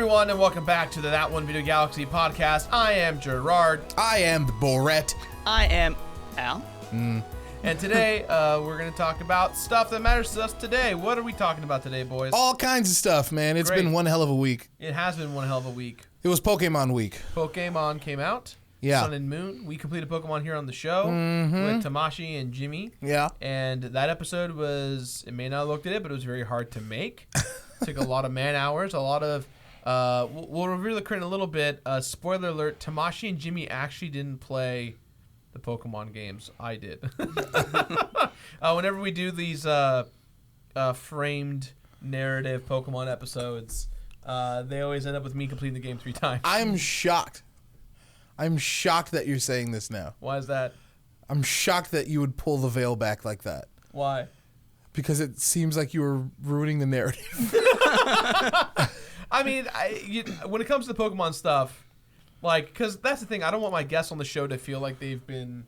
everyone, and welcome back to the That One Video Galaxy podcast. I am Jirard. I am the Boret. I am Al. And today, we're going to talk about stuff that matters to us today. What are we talking about today, boys? All kinds of stuff, man. It's been one hell of a week. It has been one hell of a week. It was Pokemon week. Pokemon came out. Yeah. Sun and Moon. We completed Pokemon here on the show with Tamashi and Jimmy. Yeah. And that episode was, it may not have looked at it, but it was very hard to make. It took a lot of man hours, a lot of, we'll reveal the curtain a little bit. Spoiler alert, Tamashi and Jimmy actually didn't play the Pokemon games. I did. Whenever we do these framed narrative Pokemon episodes, they always end up with me completing the game 3 times. I'm shocked. I'm shocked that you're saying this now. Why is that? I'm shocked that you would pull the veil back like that. Why? Because it seems like you were ruining the narrative. I mean, when it comes to Pokemon stuff, like, because that's the thing, I don't want my guests on the show to feel like they've been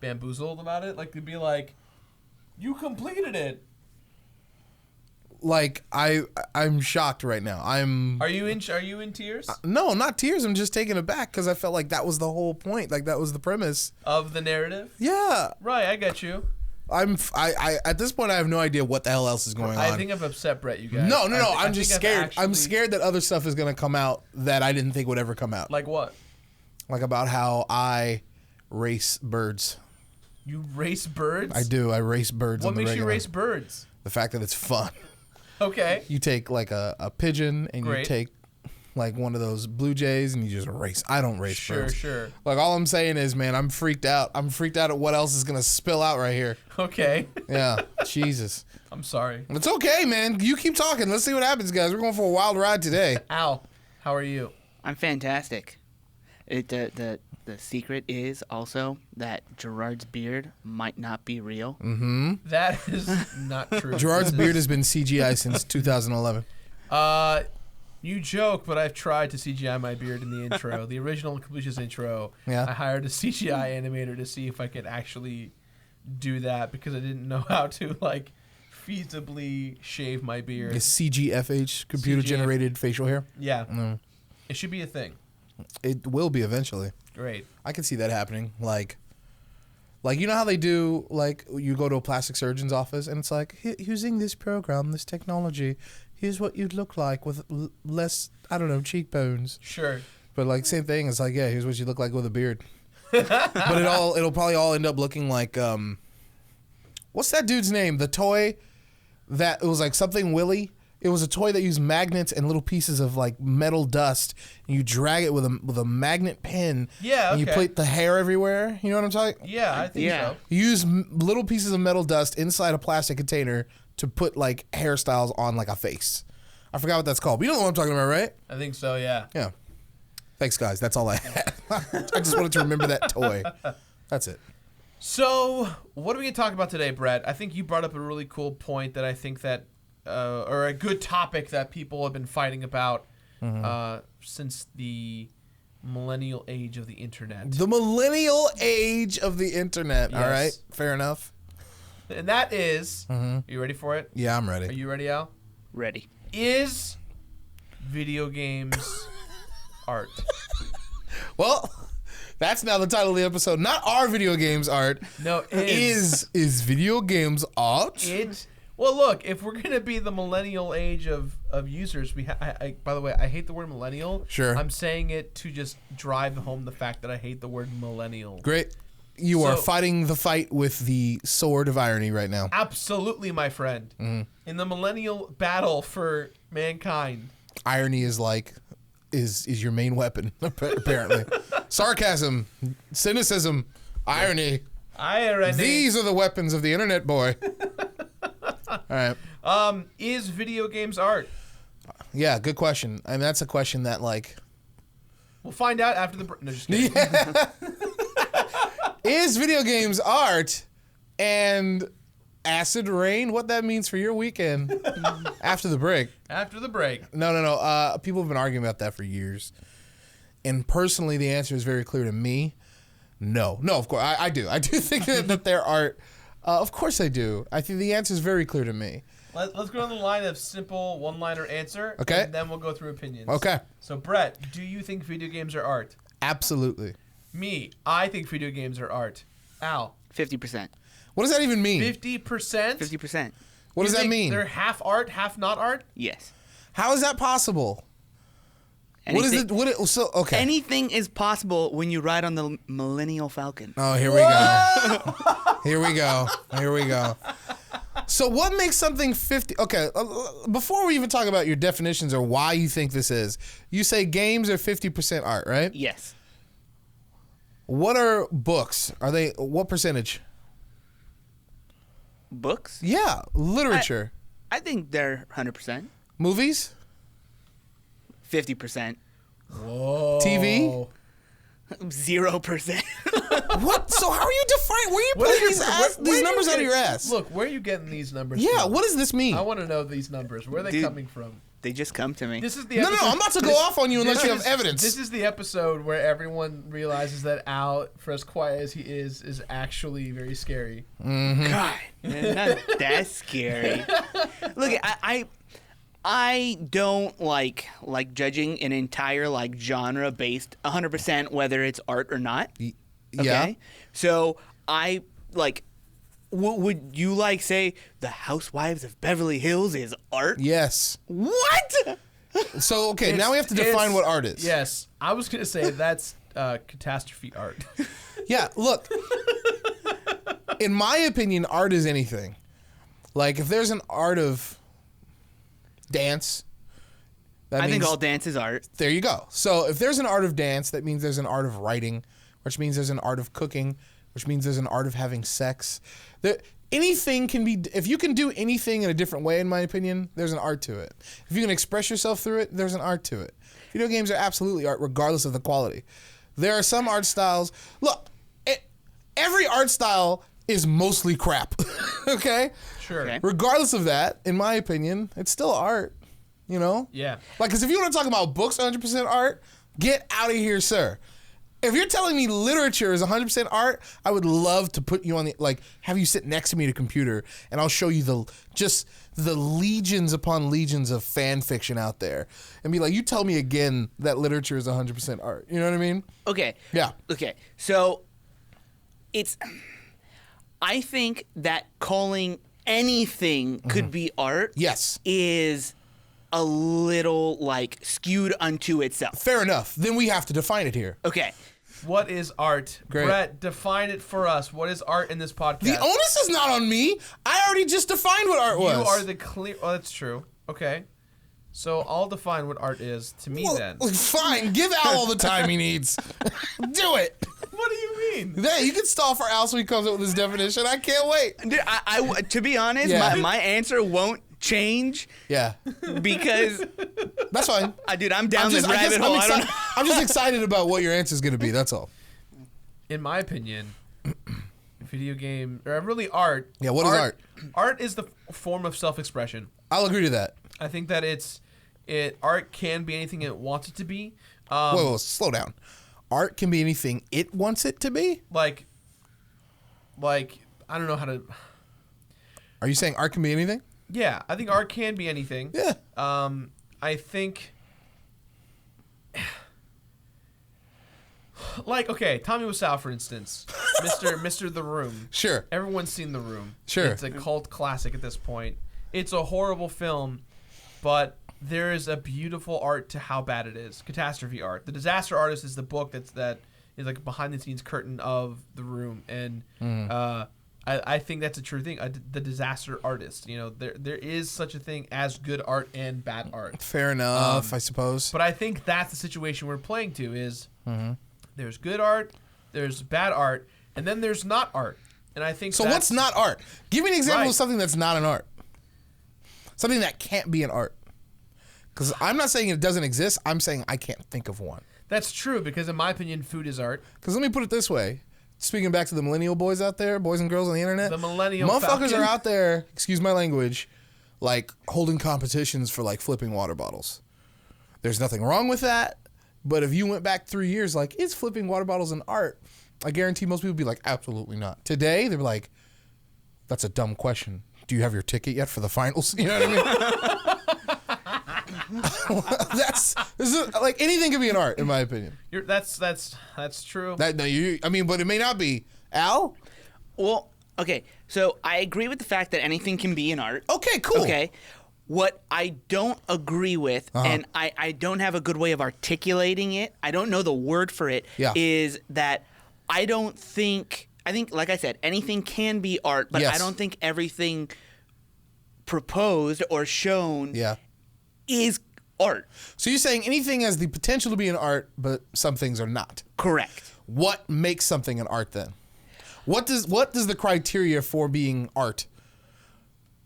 bamboozled about it. Like, to be like, you completed it. Like, I'm shocked right now. Are you in tears? No, not tears. I'm just taken aback because I felt like that was the whole point. Like, that was the premise Of the narrative? Yeah. Right, I get you. I at this point I have no idea what the hell else is going on. I think I've upset Brett, you guys. No. I'm just scared. I'm scared that other stuff is going to come out that I didn't think would ever come out. Like what? Like about how I race birds. You race birds? I do. I race birds. What on the makes regular. you race birds? The fact that it's fun. Okay. You take like a pigeon and Great. you take like one of those blue jays and you just race. I don't race birds. Sure. Like all I'm saying is, man, I'm freaked out. I'm freaked out at what else is going to spill out right here. Okay. Yeah. Jesus. I'm sorry. It's okay, man. You keep talking. Let's see what happens, guys. We're going for a wild ride today. Al, how are you? I'm fantastic. The secret is also that Jirard's beard might not be real. Mm-hmm. That is not true. Jirard's beard has been CGI since 2011. You joke, but I've tried to CGI my beard in the intro. The original Completionist intro. Yeah. I hired a CGI animator to see if I could actually do that because I didn't know how to, like, feasibly shave my beard. It's CGFH, computer-generated facial hair. Yeah. No. It should be a thing. It will be eventually. Great. I can see that happening. Like you know how they do, like, you go to a plastic surgeon's office and it's like, using this program, this technology, here's what you'd look like with less, I don't know, cheekbones. Sure. But, like, same thing. It's like, yeah, here's what you look like with a beard. But it'll probably all end up looking like, what's that dude's name? The toy that, it was like something Willy. It was a toy that used magnets and little pieces of like metal dust, and you drag it with a magnet pen. Yeah, And you okay. plate the hair everywhere. You know what I'm talking? Yeah, I think so. You use little pieces of metal dust inside a plastic container to put like hairstyles on like a face. I forgot what that's called. But you know what I'm talking about, right? I think so, yeah. Yeah. Thanks, guys. That's all I had. I just wanted to remember that toy. That's it. So, what are we going to talk about today, Brett? I think you brought up a really cool point that I think that, or a good topic that people have been fighting about since the millennial age of the internet. The millennial age of the internet. Yes. All right. Fair enough. And that is, are you ready for it? Yeah, I'm ready. Are you ready, Al? Ready. Is video games art? Well, that's now the title of the episode. Not our video games art. No, Is video games art? Well, look, if we're going to be the millennial age of users, by the way, I hate the word millennial. Sure. I'm saying it to just drive home the fact that I hate the word millennial. Great. You are So- fighting the fight with the sword of irony right now. Absolutely, my friend. In the millennial battle for mankind. Irony is your main weapon, apparently. Sarcasm, cynicism, irony. These are the weapons of the internet, boy. All right. Is video games art? Yeah, good question. And that's a question that, like... We'll find out after the... No, just kidding. Yeah. Is video games art? And acid rain, what that means for your weekend after the break. After the break. No. People have been arguing about that for years. And personally, the answer is very clear to me. No, of course, I do. I do think that there are... of course I do. I think the answer is very clear to me. Let's go on the line of simple one-liner answer. Okay. And then we'll go through opinions. Okay. So, Brett, do you think video games are art? Absolutely. Me, I think video games are art. Al? 50%. What does that even mean? 50%? 50%. What does that mean? They're half art, half not art? Yes. How is that possible? Anything, Okay. Anything is possible when you ride on the Millennial Falcon. Oh, here we go. Here we go. Here we go. So what makes something 50? Okay, before we even talk about your definitions or why you think this is, you say games are 50% art, right? Yes. What are books? Are they what percentage? Books? Yeah, literature. I think they're 100%. Movies? 50%. Whoa. TV? 0%. What? So how are you defining? Where are you putting these numbers out of your ass? Look, where are you getting these numbers Yeah, from? what does this mean? I want to know these numbers. Where are they Dude. coming from? They just come to me. This is the No, episode. I'm about to go off on you unless you have evidence. This is the episode where everyone realizes that Al, for as quiet as he is actually very scary. God, man, not that scary. Look, I don't like judging an entire genre based 100% whether it's art or not. Yeah. Okay? So I would you say The Housewives of Beverly Hills is art? Yes. What? So, okay, now we have to define what art is. Yes, I was going to say that's catastrophe art. Yeah, look. In my opinion, art is anything. Like, if there's an art of dance, that I means, think all dance is art. there you go. So, if there's an art of dance, that means there's an art of writing, which means there's an art of cooking, which means there's an art of having sex. Anything can be, if you can do anything in a different way, in my opinion, there's an art to it. If you can express yourself through it, there's an art to it. Video games are absolutely art, regardless of the quality. There are some art styles. Look, every art style is mostly crap. Okay? Sure. Okay. Regardless of that, in my opinion, it's still art. You know? Yeah. Like, because if you want to talk about books 100% art, get out of here, sir. If you're telling me literature is 100% art, I would love to put you on have you sit next to me at a computer and I'll show you the legions upon legions of fan fiction out there and be like, you tell me again that literature is 100% art. You know what I mean? Okay. Yeah. Okay. So I think that calling anything could be art Yes. is a little skewed unto itself. Fair enough. Then we have to define it here. Okay. What is art? Great. Brett, define it for us. What is art in this podcast? The onus is not on me. I already just defined what art was. You are the clear... Oh, that's true. Okay. So I'll define what art is to me then. Fine. Give Al all the time he needs. Do it. What do you mean? Hey, you can stall for Al so he comes up with his definition. I can't wait. Dude, I to be honest, Yeah. my answer won't change Yeah. because, That's fine. dude, I'm down this rabbit hole. I don't know. I'm just excited about what your answer is going to be. That's all. In my opinion, video game... Or really art... Yeah, what is art? Art is the form of self-expression. I'll agree to that. I think that art can be anything it wants it to be. Whoa, slow down. Art can be anything it wants it to be? Like I don't know how to... Are you saying art can be anything? Yeah, I think art can be anything. Yeah. I think... okay, Tommy Wiseau, for instance. Mr. The Room. Sure. Everyone's seen The Room. Sure. It's a cult classic at this point. It's a horrible film, but there is a beautiful art to how bad it is. Catastrophe art. The Disaster Artist is the book that is like a behind-the-scenes curtain of The Room, and I think that's a true thing. The Disaster Artist. You know, there is such a thing as good art and bad art. Fair enough, I suppose. But I think that's the situation we're playing to is there's good art, there's bad art, and then there's not art. And I think So what's not art? Give me an example Right. of something that's not an art. Something that can't be an art. Because I'm not saying it doesn't exist. I'm saying I can't think of one. That's true, because in my opinion, food is art. Because let me put it this way. Speaking back to the millennial boys out there, boys and girls on the internet. The millennial motherfuckers Falcon. are out there, excuse my language, holding competitions for flipping water bottles. There's nothing wrong with that. But if you went back 3 years, is flipping water bottles an art? I guarantee most people would be like, absolutely not. Today, they're like, that's a dumb question. do you have your ticket yet for the finals? You know what I mean? Like anything can be an art, in my opinion. That's true. But it may not be. Al? Well, okay, so I agree with the fact that anything can be an art. Okay, cool. Okay. What I don't agree with, and I don't have a good way of articulating it, I don't know the word for it, is that I think, like I said, anything can be art, but I don't think everything proposed or shown is art. So you're saying anything has the potential to be an art, but some things are not. Correct. What makes something an art then? What does the criteria for being art?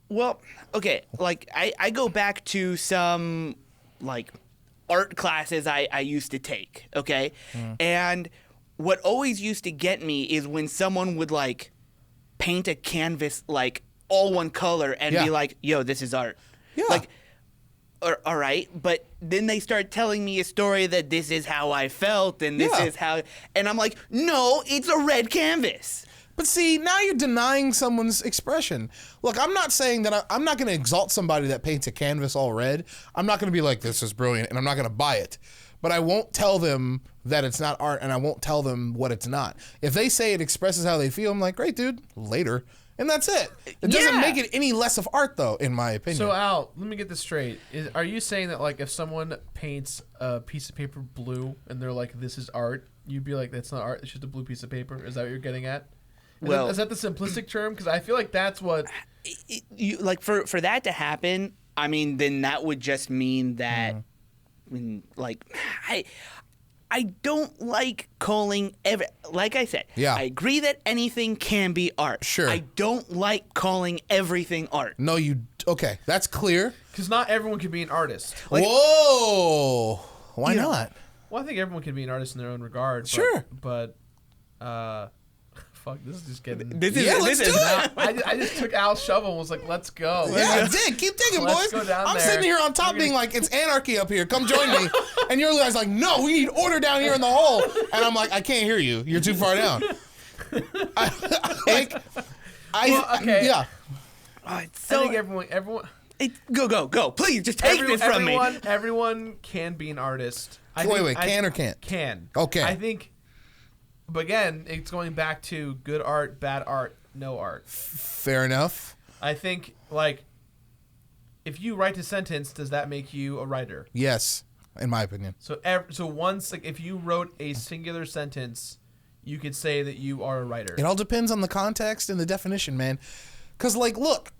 Well, okay, like I go back to some like art classes I used to take, okay? And what always used to get me is when someone would like paint a canvas like all one color and be like, yo, this is art. Yeah. Like, all right, but then they start telling me a story that this is how I felt and this is how, and I'm like, no, it's a red canvas. But see, now you're denying someone's expression. Look, I'm not saying that I'm not going to exalt somebody that paints a canvas all red. I'm not going to be like, this is brilliant, and I'm not going to buy it. But I won't tell them that it's not art, and I won't tell them what it's not. If they say it expresses how they feel, I'm like, great, dude, later. And that's it. It doesn't make it any less of art, though, in my opinion. So, Al, let me get this straight. Are you saying that, like, if someone paints a piece of paper blue and they're like, this is art, you'd be like, that's not art, it's just a blue piece of paper? Is that what you're getting at? Is that the simplistic term? Because I feel like that's what... For that to happen, I mean, then that would just mean that, I don't like calling like I said, I agree that anything can be art. Sure. I don't like calling everything art. No, okay, that's clear. Because not everyone can be an artist. Whoa! Why not? Well, I think everyone can be an artist in their own regard. Sure. But fuck, this is just getting... This is I just took Al's shovel and was like, let's go. Yeah, I did. Keep digging, Let's boys. go down I'm there. sitting here on top being like, it's anarchy up here. Come join me. And you're guys like, no, we need order down here in the hole. And I'm like, I can't hear you. You're too far down. Okay. Yeah. I think everyone... Go. Please, just take this from me. Everyone can be an artist. Wait, can or can't? Can. Okay. I think... But again, it's going back to good art, bad art, no art. Fair enough. I think, like, if you write a sentence, does that make you a writer? Yes, in my opinion. So once, like, if you wrote a singular sentence, you could say that you are a writer. It all depends on the context and the definition, man. Because, like, look,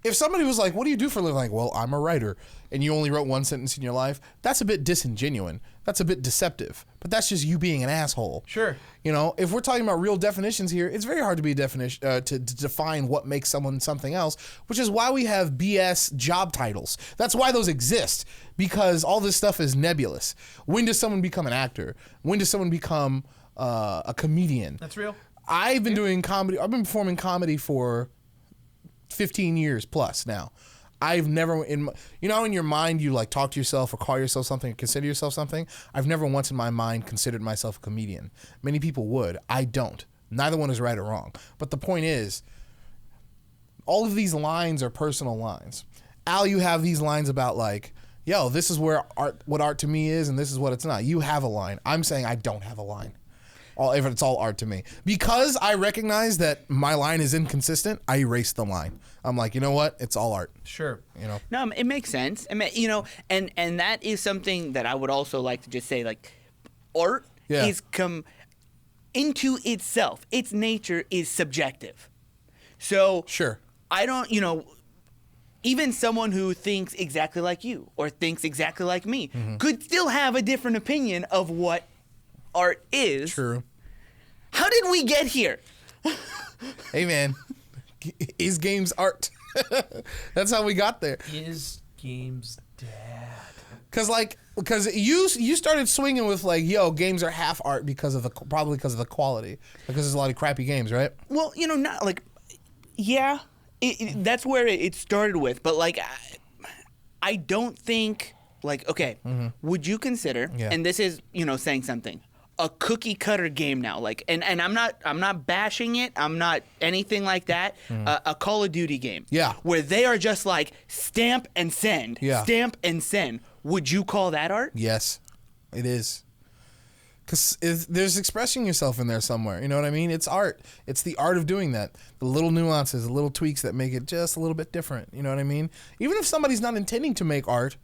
if somebody was like, what do you do for a living? Like, well, I'm a writer, and you only wrote one sentence in your life, that's a bit disingenuous. That's a bit deceptive. But that's just you being an asshole. Sure. You know, if we're talking about real definitions here, it's very hard to be to define what makes someone something else, which is why we have BS job titles. That's why those exist, because all this stuff is nebulous. When does someone become an actor? When does someone become a comedian? That's real. I've been doing comedy. I've been performing comedy for 15 years plus now. I've never in your mind you like talk to yourself or call yourself something or consider yourself something. I've never once in my mind considered myself a comedian. Many people would. I don't. Neither one is right or wrong. But the point is, all of these lines are personal lines. Al, you have these lines about like, yo, this is where what art to me is, and this is what it's not. You have a line. I'm saying I don't have a line. It's all art to me. Because I recognize that my line is inconsistent, I erase the line. I'm like, you know what? It's all art. Sure. You know? No, it makes sense. And that is something that I would also like to just say, like, art is into itself. Its nature is subjective. So Sure. I don't, even someone who thinks exactly like you or thinks exactly like me could still have a different opinion of what art is. True. How did we get here? Hey, man. Is games art? That's how we got there. Is games dad? Because you started swinging with like, yo, games are half art probably because of the quality, because there's a lot of crappy games, right? Well, not like, yeah, that's where it started with, but like, I don't think like, okay, would you consider, and this is saying something, a cookie cutter game now, like, and I'm not bashing it. I'm not anything like that. A Call of Duty game, Yeah. where they are just like stamp and send, Yeah. stamp and send. Would you call that art? Yes, it is. Because there's expressing yourself in there somewhere. You know what I mean? It's art. It's the art of doing that. The little nuances, the little tweaks that make it just a little bit different. You know what I mean? Even if somebody's not intending to make art,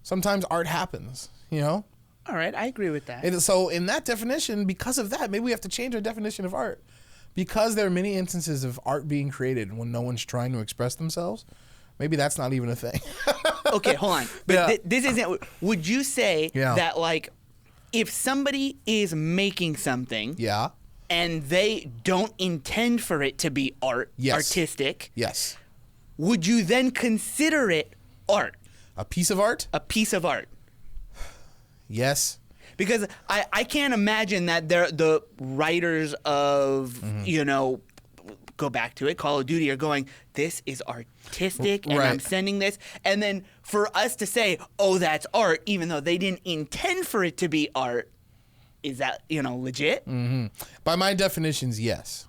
sometimes art happens, you know? All right, I agree with that. And so in that definition, because of that, maybe we have to change our definition of art. Because there are many instances of art being created when no one's trying to express themselves, maybe that's not even a thing. Okay, hold on. But Yeah. this isn't. Would you say Yeah. that, like, if somebody is making something Yeah. and they don't intend for it to be art, Yes. artistic, Yes. would you then consider it art, A piece of art? a piece of art? Yes. Because I can't imagine that the writers of, you know, go back to it, Call of Duty, are going, this is artistic, and Right. I'm sending this. And then for us to say, oh, that's art, even though they didn't intend for it to be art, is that, you know, legit? By my definitions, yes.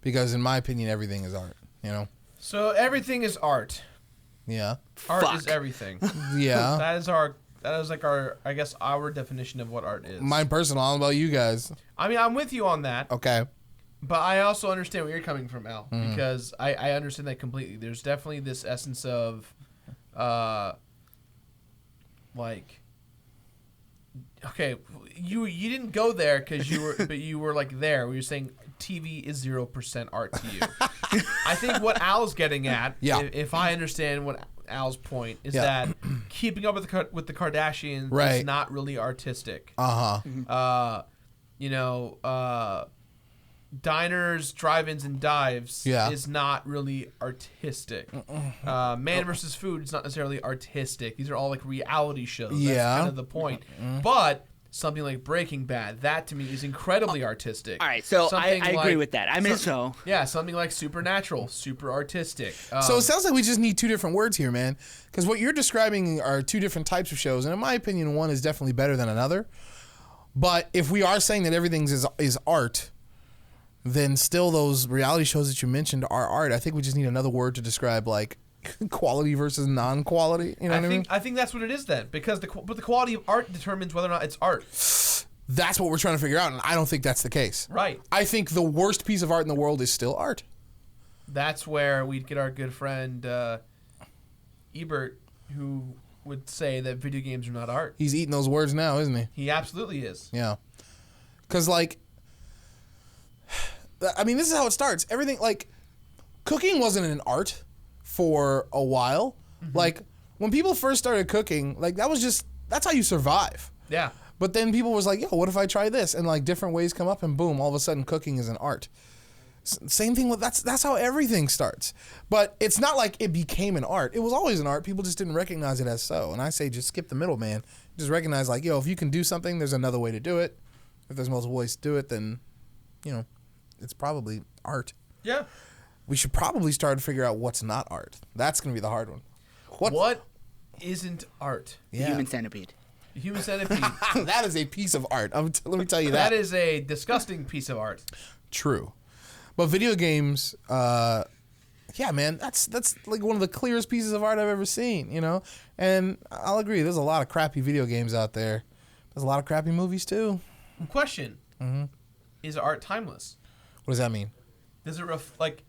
Because in my opinion, everything is art, you know? So everything is art. Yeah. Art Fuck. is everything. Yeah. That is like our, I guess, our definition of what art is. Mine personal. I don't know about you guys. I mean, I'm with you on that, Okay. but I also understand where you're coming from, Al, because I understand that completely. There's definitely this essence of, like, okay, you didn't go there because you were, but you were like there. Where you're saying TV is 0% art to you. I think what Al's getting at, Yeah. if I understand what Al's point, is Yeah. that keeping up with the Kardashians Right. is not really artistic. Uh-huh. You know, diners, drive-ins, and dives Yeah. is not really artistic. Man versus Food is not necessarily artistic. These are all like reality shows. That's Yeah. kind of the point. But something like Breaking Bad, that to me is incredibly artistic. All right, so I Something agree like- with that. I mean, so Yeah, something like Supernatural, super artistic. So it sounds like we just need two different words here, man. Because what you're describing are two different types of shows. And in my opinion, one is definitely better than another. But if we are saying that everything is art, then still those reality shows that you mentioned are art. I think we just need another word to describe, like, quality versus non-quality. You know what I mean? I think that's what it is then, because the quality of art determines whether or not it's art. That's what we're trying to figure out, and I don't think that's the case. Right. I think the worst piece of art in the world is still art. That's where we'd get our good friend Ebert, who would say that video games are not art. He's eating those words now, isn't he? He absolutely is. Yeah. Because, like, I mean, this is how it starts. Everything, like, cooking wasn't an art for a while. Like, when people first started cooking, like, that's how you survive. Yeah. But then people was like, yo, what if I try this? And, like, different ways come up, and boom, all of a sudden cooking is an art. Same thing with, that's how everything starts. But it's not like it became an art. It was always an art. People just didn't recognize it as so. And I say just skip the middle, man. Just recognize, like, yo, if you can do something, there's another way to do it. If there's multiple ways to do it, then, you know, it's probably art. Yeah. We should probably start to figure out what's not art. That's going to be the hard one. What isn't art? Yeah. Human Centipede. The Human Centipede. That is a piece of art. Let me tell you That is a disgusting piece of art. True. But video games, yeah, man, that's like one of the clearest pieces of art I've ever seen, you know? And I'll agree, there's a lot of crappy video games out there. There's a lot of crappy movies, too. Question. Is art timeless? What does that mean? Does it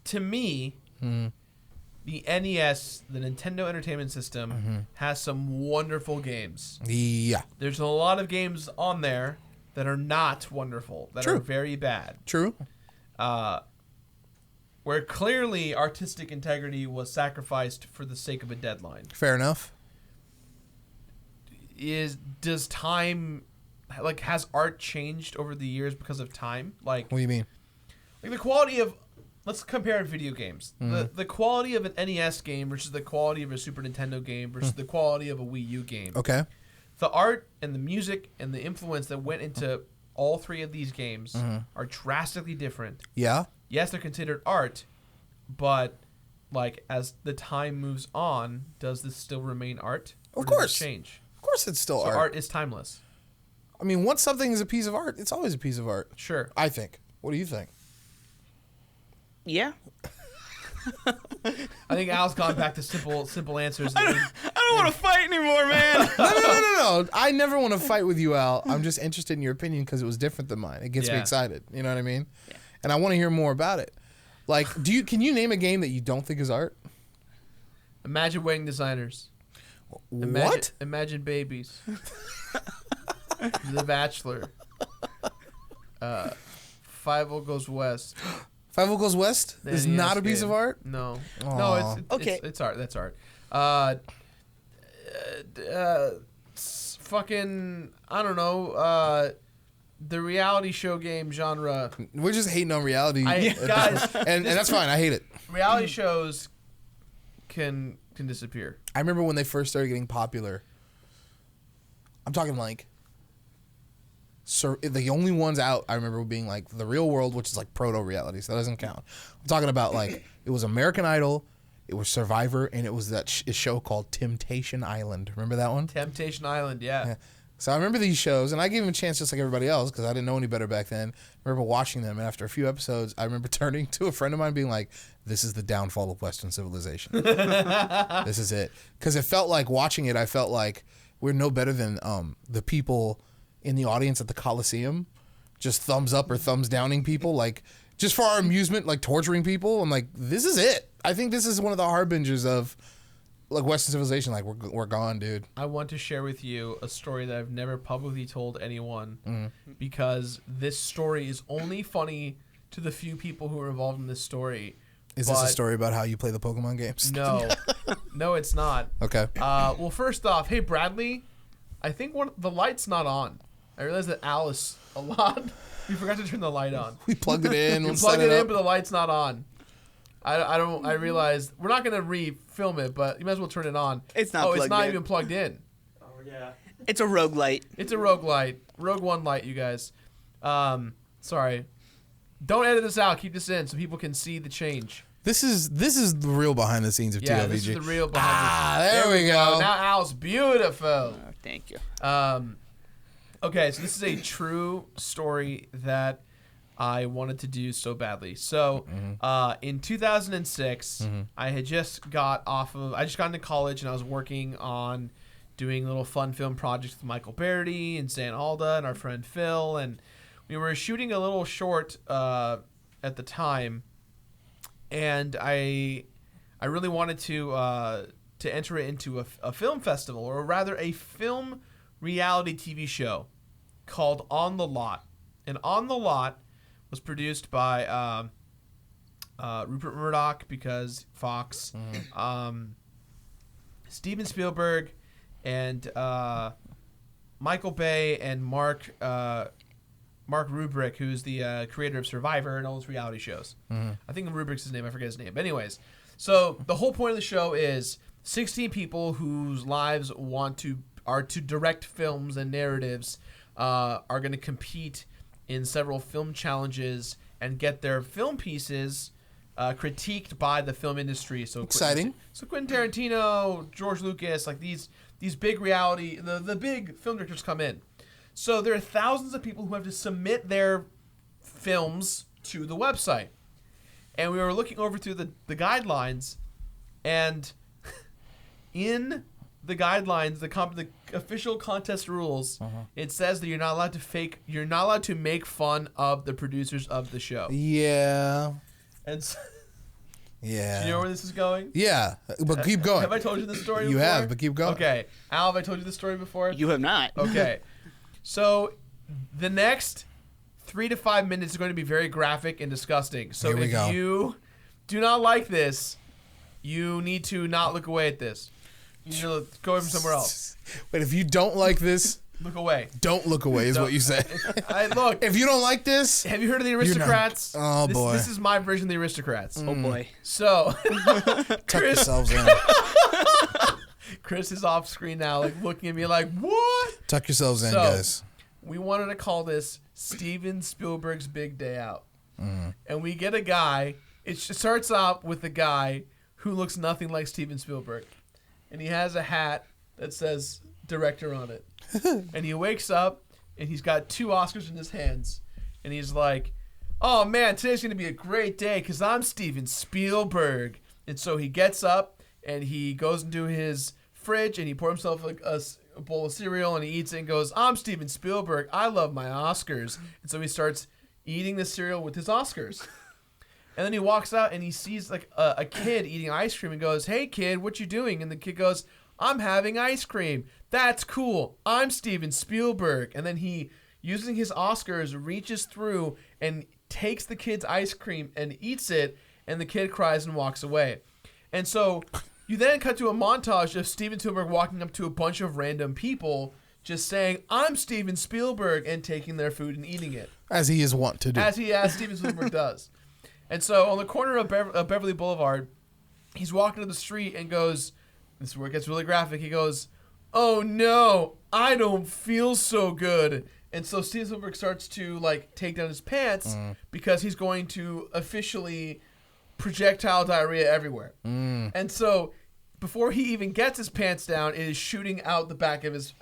to me, the NES, the Nintendo Entertainment System, has some wonderful games. Yeah. There's a lot of games on there that are not wonderful, that True. are very bad. True. Where clearly artistic integrity was sacrificed for the sake of a deadline. Fair enough. Does time, like, has art changed over the years because of time? Like, What do you mean? like the quality of, let's compare video games. The quality of an NES game versus the quality of a Super Nintendo game versus the quality of a Wii U game. Okay. The art and the music and the influence that went into all three of these games are drastically different. Yeah. Yes, they're considered art, but like as the time moves on, does this still remain art? Or Of does it course. change. Of course it's still So art. art is timeless. I mean, once something is a piece of art, it's always a piece of art. Sure. I think. What do you think? Yeah. I think Al's gone back to simple answers. I don't want to fight anymore, man. No. I never want to fight with you, Al. I'm just interested in your opinion because it was different than mine. It gets me Yeah. excited. You know what I mean? Yeah. And I want to hear more about it. Like, can you name a game that you don't think is art? Imagine wedding designers. What? Imagine babies. The Bachelor. Five Goes West. Five Goes West is NES not a piece game. of art? No. Aw. No, Okay. it's art. That's art. Fucking, I don't know. The reality show game genre. We're just hating on reality. Guys, and that's fine. I hate it. reality shows can disappear. I remember when they first started getting popular. I'm talking like, the only ones out I remember being like The Real World, which is like proto-reality, so that doesn't count. I'm talking about like, it was American Idol, it was Survivor, and it was that show called Temptation Island. Remember that one? Temptation Island, yeah. So I remember these shows, and I gave them a chance just like everybody else because I didn't know any better back then. I remember watching them, and after a few episodes, I remember turning to a friend of mine being like, this is the downfall of Western civilization. This is it. Because it felt like, watching it, I felt like we're no better than the people in the audience at the Coliseum, just thumbs up or thumbs downing people, like, just for our amusement, like torturing people. I'm like, this is it. I think this is one of the harbingers of like Western civilization. Like, we're gone, dude. I want to share with you a story that I've never publicly told anyone because this story is only funny to the few people who are involved in this story. Is this a story about how you play the Pokemon games? No. No, it's not. Okay. Well, first off, hey, Bradley, I think the light's not on. I realized that Alice, a lot, we forgot to turn the light on. We plugged it in. You Let's plug set it in, up. but the light's not on. I realized we're not going to re-film it, but you might as well turn it on. It's not Oh, plugged it's not in. even plugged in. Oh, yeah. It's a roguelite. It's a Rogue Light. Rogue One light, you guys. Sorry. Don't edit this out. Keep this in so people can see the change. This is the real behind the scenes of Yeah, TLVG. this is the real behind there we go. Now Al's beautiful. Oh, thank you. Okay, so this is a true story that I wanted to do so badly. So, in 2006, I had just got into college and I was working on doing little fun film projects with Michael Barrity and San Alda and our friend Phil, and we were shooting a little short at the time, and I really wanted to enter it into a film festival, or rather a film reality TV show called On the Lot. And On the Lot was produced by Rupert Murdoch, because Fox, Steven Spielberg, and Michael Bay and Mark Rubrick, who's the creator of Survivor and all those reality shows. I think Rubrick's his name. I forget his name. But anyways, so the whole point of the show is 16 people whose lives are to direct films and narratives are going to compete in several film challenges and get their film pieces critiqued by the film industry. So Exciting. So Quentin Tarantino, George Lucas, like these big reality, the big film directors come in. So there are thousands of people who have to submit their films to the website. And we were looking over through the guidelines, and in the guidelines, the official contest rules, it says that you're not allowed to make fun of the producers of the show. Yeah. And so, Yeah. do you know where this is going? Yeah, but keep going. Have I told you this story You before? have, but keep going. Okay. Al, have I told you this story before? You have not. Okay. So the next 3 to 5 minutes is going to be very graphic and disgusting. So Here we if go. you do not like this, you need to not look away at this. You need to go from somewhere else. Wait, if you don't like this, Look away. don't look away is what you say. Look, If you don't like this, have you heard of the not- Aristocrats? Oh, boy. This is my version of the Aristocrats. Oh boy. So, tuck yourselves in. Chris is off screen now, like looking at me like, what? Tuck yourselves in, So- guys. We wanted to call this Steven Spielberg's Big Day Out. And we get a guy, it starts out with a guy who looks nothing like Steven Spielberg. And he has a hat that says director on it. And he wakes up and he's got 2 Oscars in his hands, and he's like, "Oh man, today's gonna be a great day because I'm Steven Spielberg." And so he gets up and he goes into his fridge and he pours himself like a bowl of cereal and he eats it and goes, "I'm Steven Spielberg. I love my Oscars." And so he starts eating the cereal with his Oscars. And then he walks out and he sees like a kid eating ice cream and goes, "Hey kid, what you doing?" And the kid goes, "I'm having ice cream. That's cool. I'm Steven Spielberg." And then he, using his Oscars, reaches through and takes the kid's ice cream and eats it, and the kid cries and walks away. And so you then cut to a montage of Steven Spielberg walking up to a bunch of random people just saying, "I'm Steven Spielberg," and taking their food and eating it. As he is wont to do. As Steven Spielberg does. And so on the corner of Beverly Boulevard, he's walking to the street and goes, this is where it gets really graphic, he goes, "Oh no, I don't feel so good." And so Steven Spielberg starts to like take down his pants because he's going to officially projectile diarrhea everywhere. And so before he even gets his pants down, it is shooting out the back of his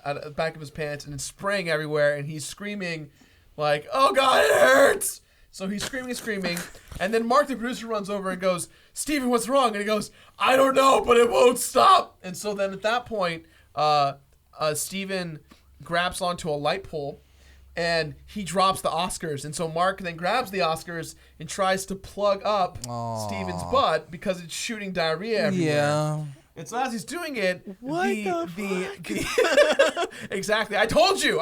pants and it's spraying everywhere, and he's screaming like, "Oh God, it hurts!" So he's screaming, and then Mark, the producer, runs over and goes, "Steven, what's wrong?" And he goes, "I don't know, but it won't stop." And so then at that point, Steven grabs onto a light pole, and he drops the Oscars. And so Mark then grabs the Oscars and tries to plug up Steven's butt because it's shooting diarrhea everywhere. Yeah. And so as he's doing it, exactly. I told you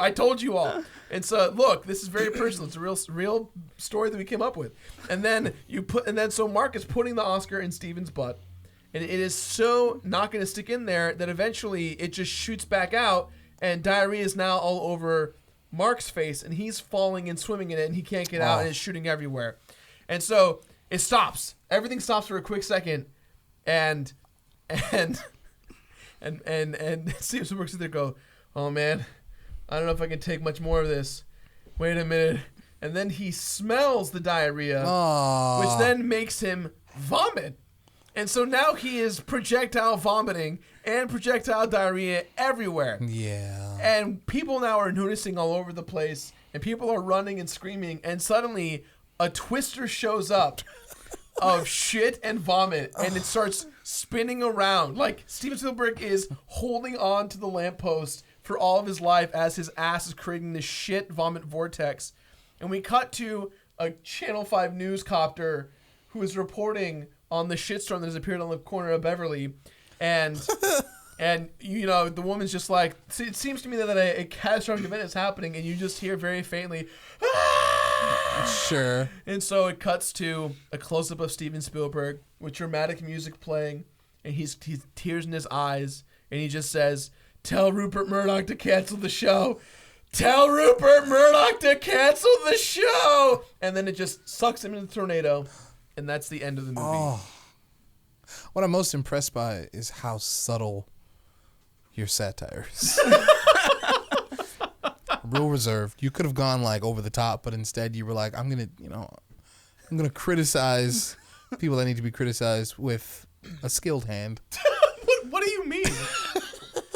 all. And so look, this is very personal. It's a real story that we came up with. And then so Mark is putting the Oscar in Steven's butt, and it is so not going to stick in there that eventually it just shoots back out, and diarrhea is now all over Mark's face, and he's falling and swimming in it, and he can't get out, and it's shooting everywhere. And so it stops. Everything stops for a quick second, and Steven Spielberg sits there and go, "Oh man, I don't know if I can take much more of this. Wait a minute." And then he smells the diarrhea, which then makes him vomit. And so now he is projectile vomiting and projectile diarrhea everywhere. Yeah. And people now are noticing all over the place, and people are running and screaming, and suddenly a twister shows up of shit and vomit, and it starts spinning around. Like, Steven Spielberg is holding on to the lamppost for all of his life as his ass is creating this shit vomit vortex. And we cut to a Channel 5 news copter who is reporting on the shitstorm that has appeared on the corner of Beverly. And you know, the woman's just like, it seems to me that a catastrophic event is happening, and you just hear very faintly, "Ah!" Sure. And so it cuts to a close-up of Steven Spielberg with dramatic music playing, and he's tears in his eyes, and he just says, "Tell Rupert Murdoch to cancel the show. Tell Rupert Murdoch to cancel the show!" And then it just sucks him into the tornado, and that's the end of the movie. Oh. What I'm most impressed by is how subtle your satire is. Real reserved. You could have gone like over the top, but instead you were like, I'm gonna criticize people that need to be criticized with a skilled hand. What do you mean?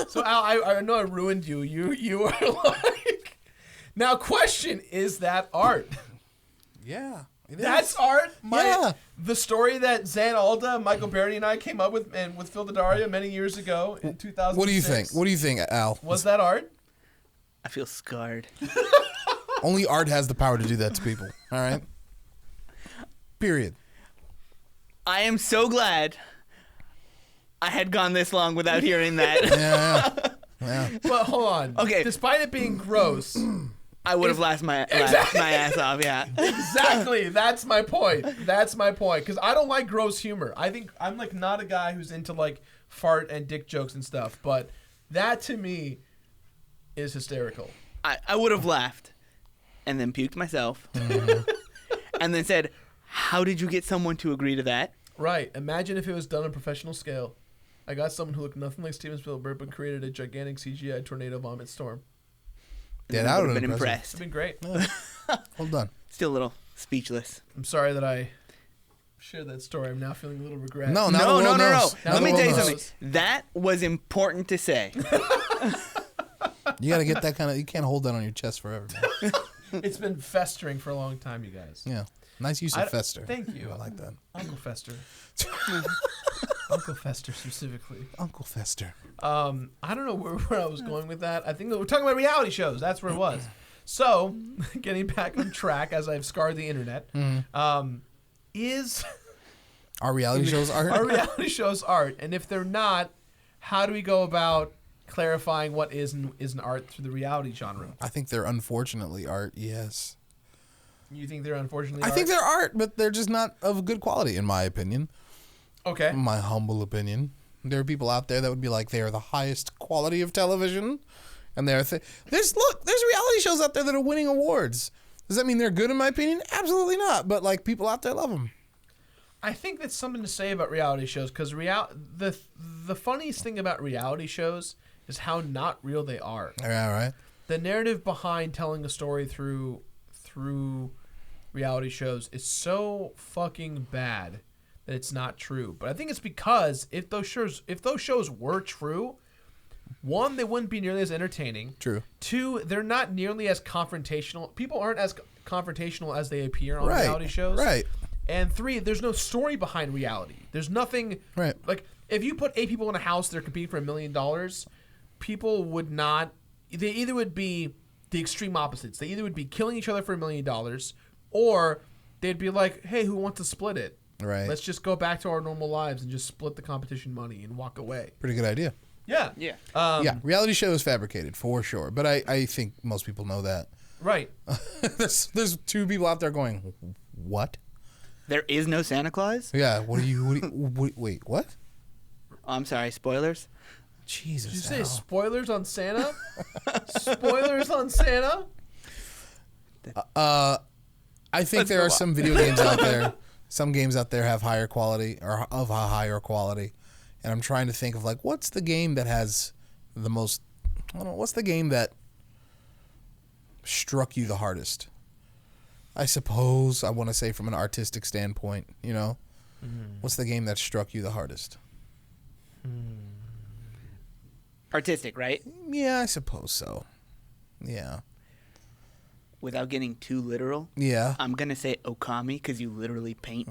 So Al, I know I ruined you. You are like, now question, is that art? Yeah. That's art. Yeah. The story that Zan Alda, Michael Berry, and I came up with, and with Phil Daddario many years ago in 2006. What do you think, Al? Was that art? I feel scarred. Only art has the power to do that to people. All right. Period. I am so glad I had gone this long without hearing that. Yeah. But hold on. Okay. Despite it being gross, I would have laughed my ass off, yeah. exactly. That's my point. Because I don't like gross humor. I think I'm like not a guy who's into like fart and dick jokes and stuff. But that to me is hysterical. I would have laughed and then puked myself and then said, "How did you get someone to agree to that?" Right. Imagine if it was done on a professional scale. I got someone who looked nothing like Steven Spielberg but created a gigantic CGI tornado vomit storm. Yeah, that would have been been impressed. It's been great. Well done. Still a little speechless. I'm sorry that I shared that story. I'm now feeling a little regret. No. No. Now Let me the tell you world something. knows. That was important to say. You got to get that kind of. You can't hold that on your chest forever, man. It's been festering for a long time, you guys. Yeah, nice use of fester. Thank you. I like that. Uncle Fester. Uncle Fester specifically. Uncle Fester. I don't know where I was going with that. I think that we're talking about reality shows. That's where it was. So, getting back on track as I've scarred the internet, is Are reality shows art? Are reality shows art? And if they're not, how do we go about clarifying what is and isn't art through the reality genre? I think they're unfortunately art, yes. You think they're unfortunately I art? think they're art, but they're just not of good quality, in my opinion. Okay. In my humble opinion. There are people out there that would be like, they are the highest quality of television. And there's reality shows out there that are winning awards. Does that mean they're good, in my opinion? Absolutely not. But, like, people out there love them. I think that's something to say about reality shows, because the funniest thing about reality shows is how not real they are. Yeah, right. The narrative behind telling a story through reality shows is so fucking bad that it's not true. But I think it's because if those shows were true, one, they wouldn't be nearly as entertaining. True. Two, they're not nearly as confrontational. People aren't as confrontational as they appear on reality shows. Right. And three, there's no story behind reality. There's nothing. Right. Like, if you put 8 people in a house that are competing for $1 million, people would not. They either would be the extreme opposites. They either would be killing each other for $1 million, or they'd be like, "Hey, who wants to split it? Right. Let's just go back to our normal lives and just split the competition money and walk away." Pretty good idea. Yeah. Yeah. Yeah, reality show is fabricated, for sure. But I think most people know that. Right. There's 2 people out there going, what? There is no Santa Claus? Yeah, wait, what? Oh, I'm sorry, spoilers? Jesus. Did you say Al. spoilers on Santa? Spoilers on Santa? I think there are some video games out there. Some games out there have higher quality or of a higher quality. And I'm trying to think of, like, what's the game that has the most... I don't know, what's the game that struck you the hardest? I suppose I want to say from an artistic standpoint, you know? What's the game that struck you the hardest? Artistic, right? Yeah, I suppose so. Yeah. Without getting too literal, Yeah. I'm going to say Okami because you literally paint.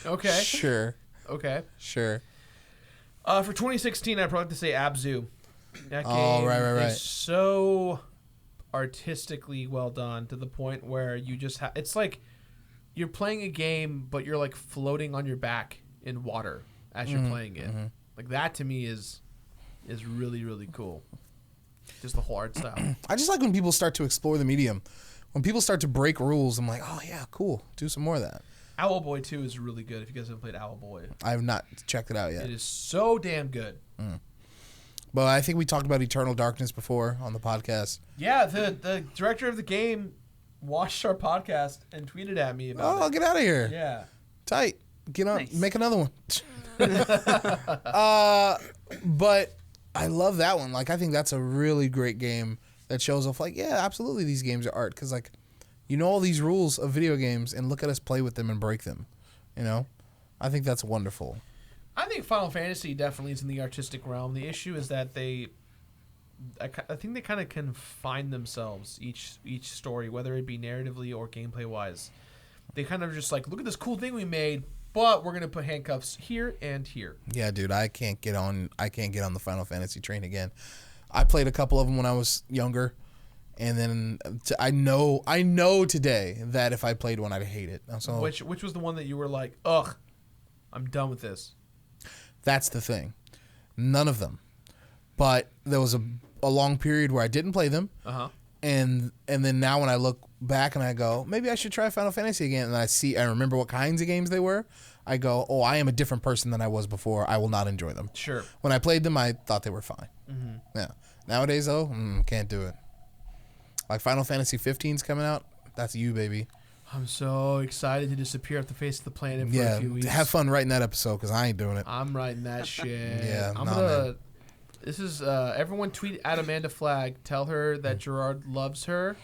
Okay. Sure. Okay. Sure. For 2016, I'd probably have to say Abzu. That game Oh, right. is so artistically well done to the point where you just have... It's like you're playing a game, but you're like floating on your back in water as you're playing it. Like, that to me is really, really cool. Just the whole art style. I just like when people start to explore the medium. When people start to break rules, I'm like, oh, yeah, cool. Do some more of that. Owlboy 2 is really good if you guys haven't played Owlboy. I have not checked it out yet. It is so damn good. But I think we talked about Eternal Darkness before on the podcast. Yeah, the director of the game watched our podcast and tweeted at me about Oh, it. get out of here. Yeah. Tight. Get on. Nice. Make another one. But I love that one. Like, I think that's a really great game that shows off, like, yeah, absolutely these games are art. Because, like, you know all these rules of video games and look at us play with them and break them. You know? I think that's wonderful. I think Final Fantasy definitely is in the artistic realm. The issue is that I think they kind of confine themselves, each story, whether it be narratively or gameplay wise. They kind of just like, look at this cool thing we made, but we're gonna put handcuffs here and here. Yeah, dude, I can't get on the Final Fantasy train again. I played a couple of them when I was younger, and then I know today that if I played one, I'd hate it. So Which was the one that you were like, ugh, I'm done with this. that's the thing. None of them. But there was a long period where I didn't play them. Uh-huh. And then now when I look back and I go, maybe I should try Final Fantasy again, and I remember what kinds of games they were, I go, oh, I am a different person than I was before. I will not enjoy them. Sure. When I played them, I thought they were fine. Yeah. Nowadays, though, can't do it. Like Final Fantasy 15's coming out. That's you, baby. I'm so excited to disappear off the face of the planet for Yeah. a few weeks. Have fun writing that episode because I ain't doing it. I'm writing that shit. Yeah, I'm nah, gonna. man. This is everyone tweet at Amanda Flagg. Tell her that Jirard loves her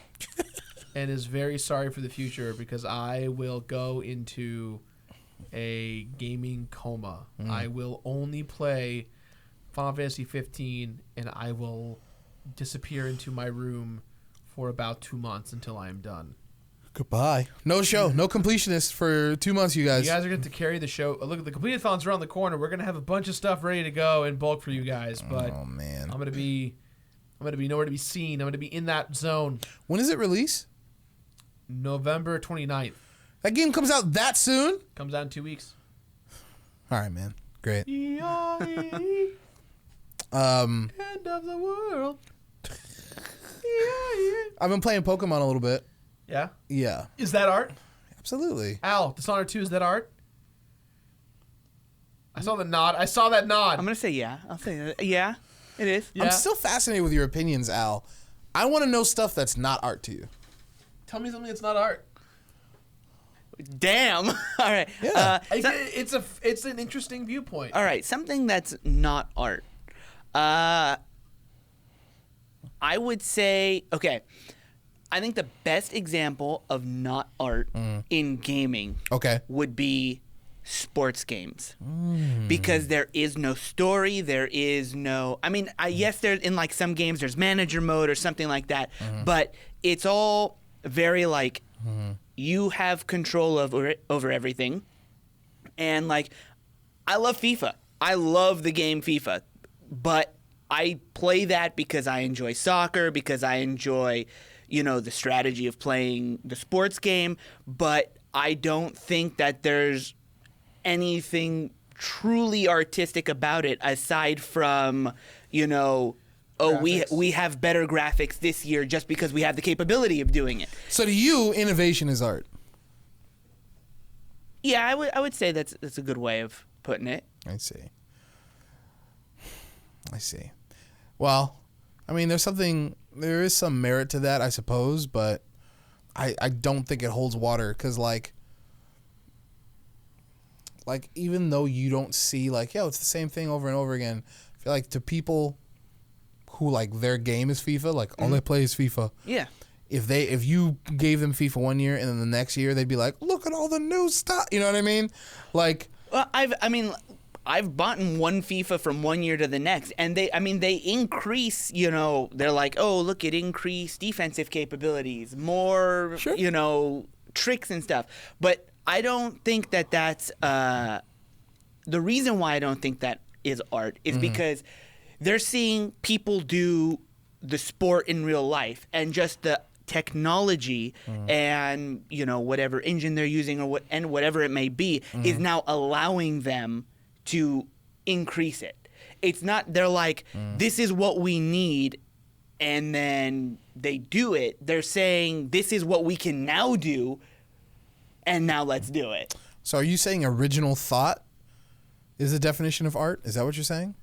and is very sorry for the future because I will go into a gaming coma. I will only play Final Fantasy 15 and I will disappear into my room for about 2 months until I am done. Goodbye. No show. No completionist for 2 months, you guys. You guys are going to carry the show. Look at the Completionist around the corner. We're going to have a bunch of stuff ready to go in bulk for you guys. But oh, man. I'm going to be nowhere to be seen. I'm going to be in that zone. When does it release? November 29th. That game comes out that soon? Comes out in 2 weeks. All right, man. Great. End of the world. I've been playing Pokemon a little bit. Yeah? Yeah. Is that art? Absolutely. Al, Dishonored 2, is that art? I saw the nod. I saw that nod. I'm gonna say yeah. I'll say that. Yeah, it is. Yeah. I'm still fascinated with your opinions, Al. I want to know stuff that's not art to you. Tell me something that's not art. Damn. All right. Yeah. It's an interesting viewpoint. All right. Something that's not art. I would say, okay, I think the best example of not art in gaming would be sports games. Because there is no story, there is no, I mean, yes, there's in like some games there's manager mode or something like that, but it's all very like you have control over everything. And like, I love FIFA. I love the game FIFA, but I play that because I enjoy soccer, because I enjoy, you know, the strategy of playing the sports game, but I don't think that there's anything truly artistic about it aside from, you know, Graphics. we have better graphics this year just because we have the capability of doing it. So to you, innovation is art. Yeah, I would say that's a good way of putting it. I see. Well, I mean, there is some merit to that, I suppose, but I don't think it holds water because, like, even though you don't see, like, it's the same thing over and over again, I feel like to people who, like, their game is FIFA, like, all they play is FIFA. Yeah. If you gave them FIFA one year and then the next year they'd be like, look at all the new stuff. You know what I mean? Like, well, I've bought one FIFA from one year to the next, and they increase, you know, they're like, oh, look, it increased defensive capabilities, more, Sure. you know, tricks and stuff. But I don't think that that's, the reason why I don't think that is art is because they're seeing people do the sport in real life, and just the technology and, you know, whatever engine they're using and whatever it may be is now allowing them to increase it. It's not, they're like, this is what we need, and then they do it. They're saying, this is what we can now do, and now let's do it. so are you saying original thought is the definition of art? Is that what you're saying?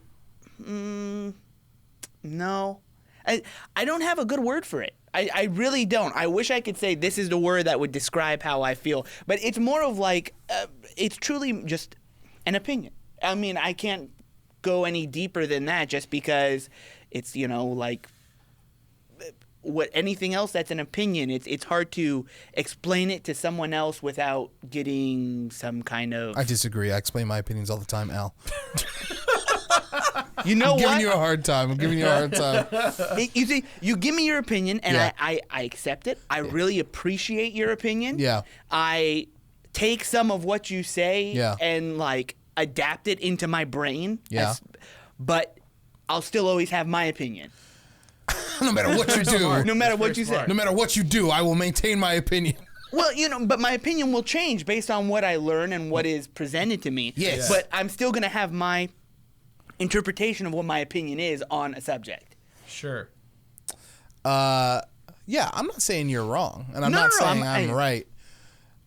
No. I don't have a good word for it. I really don't. I wish I could say this is the word that would describe how I feel. But it's more of like, it's truly just an opinion. I mean, I can't go any deeper than that just because it's, you know, like what anything else that's an opinion. It's hard to explain it to someone else without getting some kind of... I disagree. I explain my opinions all the time, Al. You know I'm what? giving you a hard time. You see, you give me your opinion, and Yeah. I accept it. I really appreciate your opinion. Yeah. I take some of what you say Yeah. and, like, adapt it into my brain. Yeah. But I'll still always have my opinion. No matter what you do. No matter what you smart. say. No matter what you do, I will maintain my opinion. Well, you know, but my opinion will change based on what I learn and what is presented to me. Yes. But I'm still going to have my interpretation of what my opinion is on a subject. Sure. Yeah, I'm not saying you're wrong, and I'm No, not no, no, saying I'm- I'm right.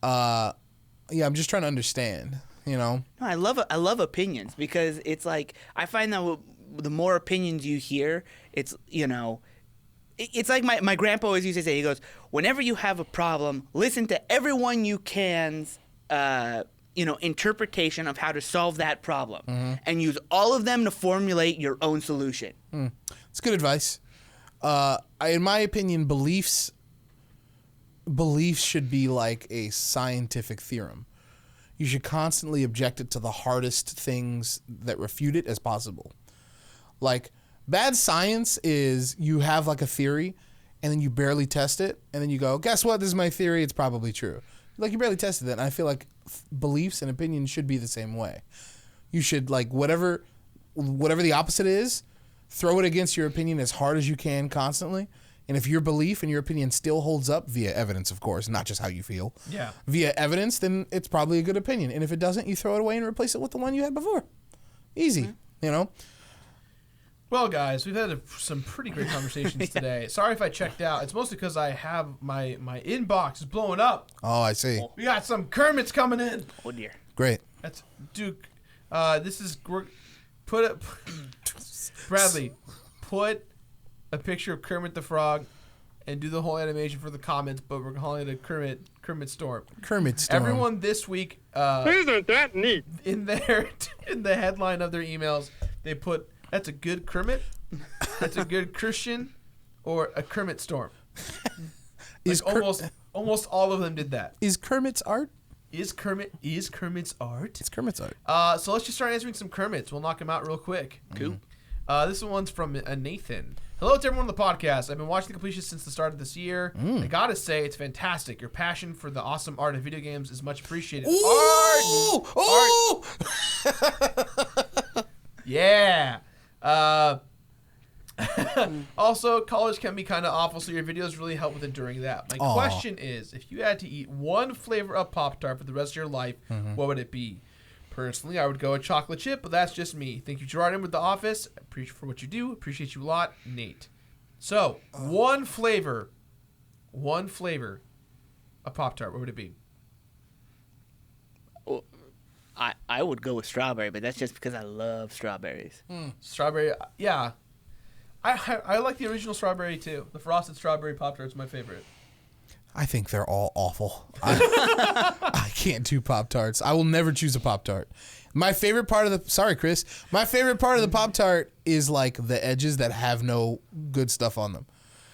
Yeah, I'm just trying to understand, you know? No, I love opinions because it's like I find that the more opinions you hear, it's, you know, it's like my grandpa always used to say. He goes, whenever you have a problem, listen to everyone you can's you know, interpretation of how to solve that problem, and use all of them to formulate your own solution. It's good advice. In my opinion, beliefs should be like a scientific theorem. You should constantly object it to the hardest things that refute it as possible. Like, Bad science is you have like a theory, and then you barely test it, and then you go, guess what? This is my theory. It's probably true. Like you barely tested that. And I feel like beliefs and opinions should be the same way. You should like whatever the opposite is, throw it against your opinion as hard as you can constantly. And if your belief and your opinion still holds up via evidence, of course, not just how you feel, via evidence, then it's probably a good opinion. And if it doesn't, you throw it away and replace it with the one you had before. Easy, you know? Well, guys, we've had some pretty great conversations today. Sorry if I checked out. It's mostly because I have my inbox is blowing up. Oh, I see. We got some Kermits coming in. Oh, dear. Great. That's Duke. This is Bradley. Put a picture of Kermit the Frog and do the whole animation for the comments, but we're calling it a Kermit Storm. Kermit Storm. Everyone this week, Isn't that neat? in the headline of their emails, they put, "That's a good Kermit, that's a good Christian, or a Kermit Storm." Like almost all of them did that. Is Kermit's art? Is Kermit's art? It's Kermit's art. So let's just start answering some Kermits. We'll knock them out real quick. Cool. This one's from Nathan. Hello to everyone on the podcast. I've been watching the completion since the start of this year. I gotta say, it's fantastic. Your passion for the awesome art of video games is much appreciated. Ooh! Art! Yeah. Also, college can be kind of awful, so your videos really help with enduring that. My question is, if you had to eat one flavor of Pop-Tart for the rest of your life, what would it be? Personally, I would go with chocolate chip, but that's just me. Thank you, Jirard, with The Office. Appreciate for what you do. Appreciate you a lot, Nate. So, one flavor of Pop-Tart, what would it be? Well, I would go with strawberry, but that's just because I love strawberries. Strawberry, yeah. I like the original strawberry, too. The frosted strawberry Pop-Tart's my favorite. I think they're all awful. I can't do Pop-Tarts. I will never choose a Pop-Tart. My favorite part of the... Sorry, Chris. My favorite part of the Pop-Tart is, like, the edges that have no good stuff on them.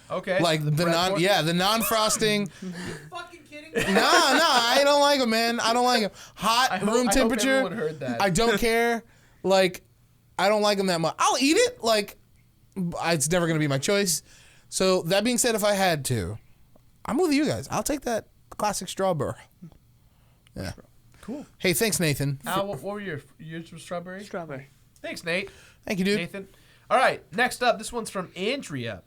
Okay. Like, so the non-frosting... You fucking kidding me? No, I don't like them, man. I don't like them. Hot, room temperature. I hope everyone heard that. I don't care. Like, I don't like them that much. I'll eat it. Like, it's never going to be my choice. So, that being said, if I had to... I'm with you guys. I'll take that classic strawberry. Yeah. Cool. Hey, thanks, Nathan. Al, what were yours was strawberry? Strawberry. Thanks, Nate. Thank you, dude. Nathan. All right, next up, this one's from Andrea.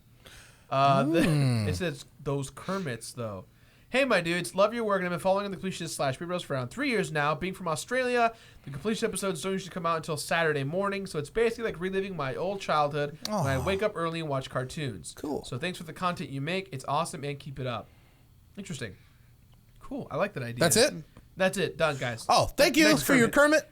It says, those Kermits, though. Hey, my dudes, love your work, and I've been following the Completionist /Bros for around 3 years now. Being from Australia, the completion episodes don't usually come out until Saturday morning, so it's basically like reliving my old childhood when I wake up early and watch cartoons. Cool. So thanks for the content you make. It's awesome, and keep it up. Interesting. Cool. I like that idea. That's it? That's it. Done, guys. Oh, thank you Next for your Kermit.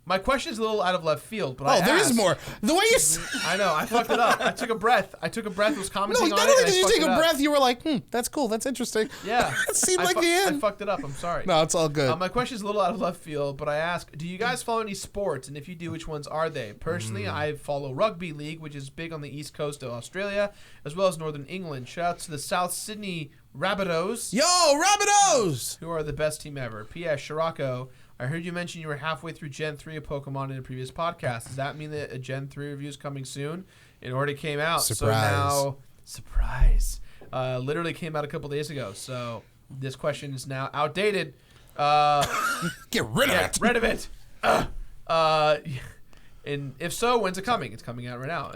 My question is a little out of left field, but I There is asked- more. The way you... I know. I fucked it up. I took a breath. Was commenting No, on not it. only and I did you fucked take it a up. breath, you were like, that's cool. That's interesting. Yeah. It seemed I like the end. I fucked it up. I'm sorry. No, it's all good. My question is a little out of left field, but I ask, do you guys follow any sports? And if you do, which ones are they? Personally, I follow Rugby League, which is big on the east coast of Australia, as well as northern England. Shout out to the South Sydney Rabbitohs, Yo, Rabbitohs! who are the best team ever. P.S. Shirako, I heard you mention you were halfway through Gen 3 of Pokemon in a previous podcast. Does that mean that a Gen 3 review is coming soon? It already came out. Surprise. So now, surprise. Literally came out a couple days ago. So this question is now outdated. Get rid of Yeah, it. rid of it. And if so, when's it coming? It's coming out right now.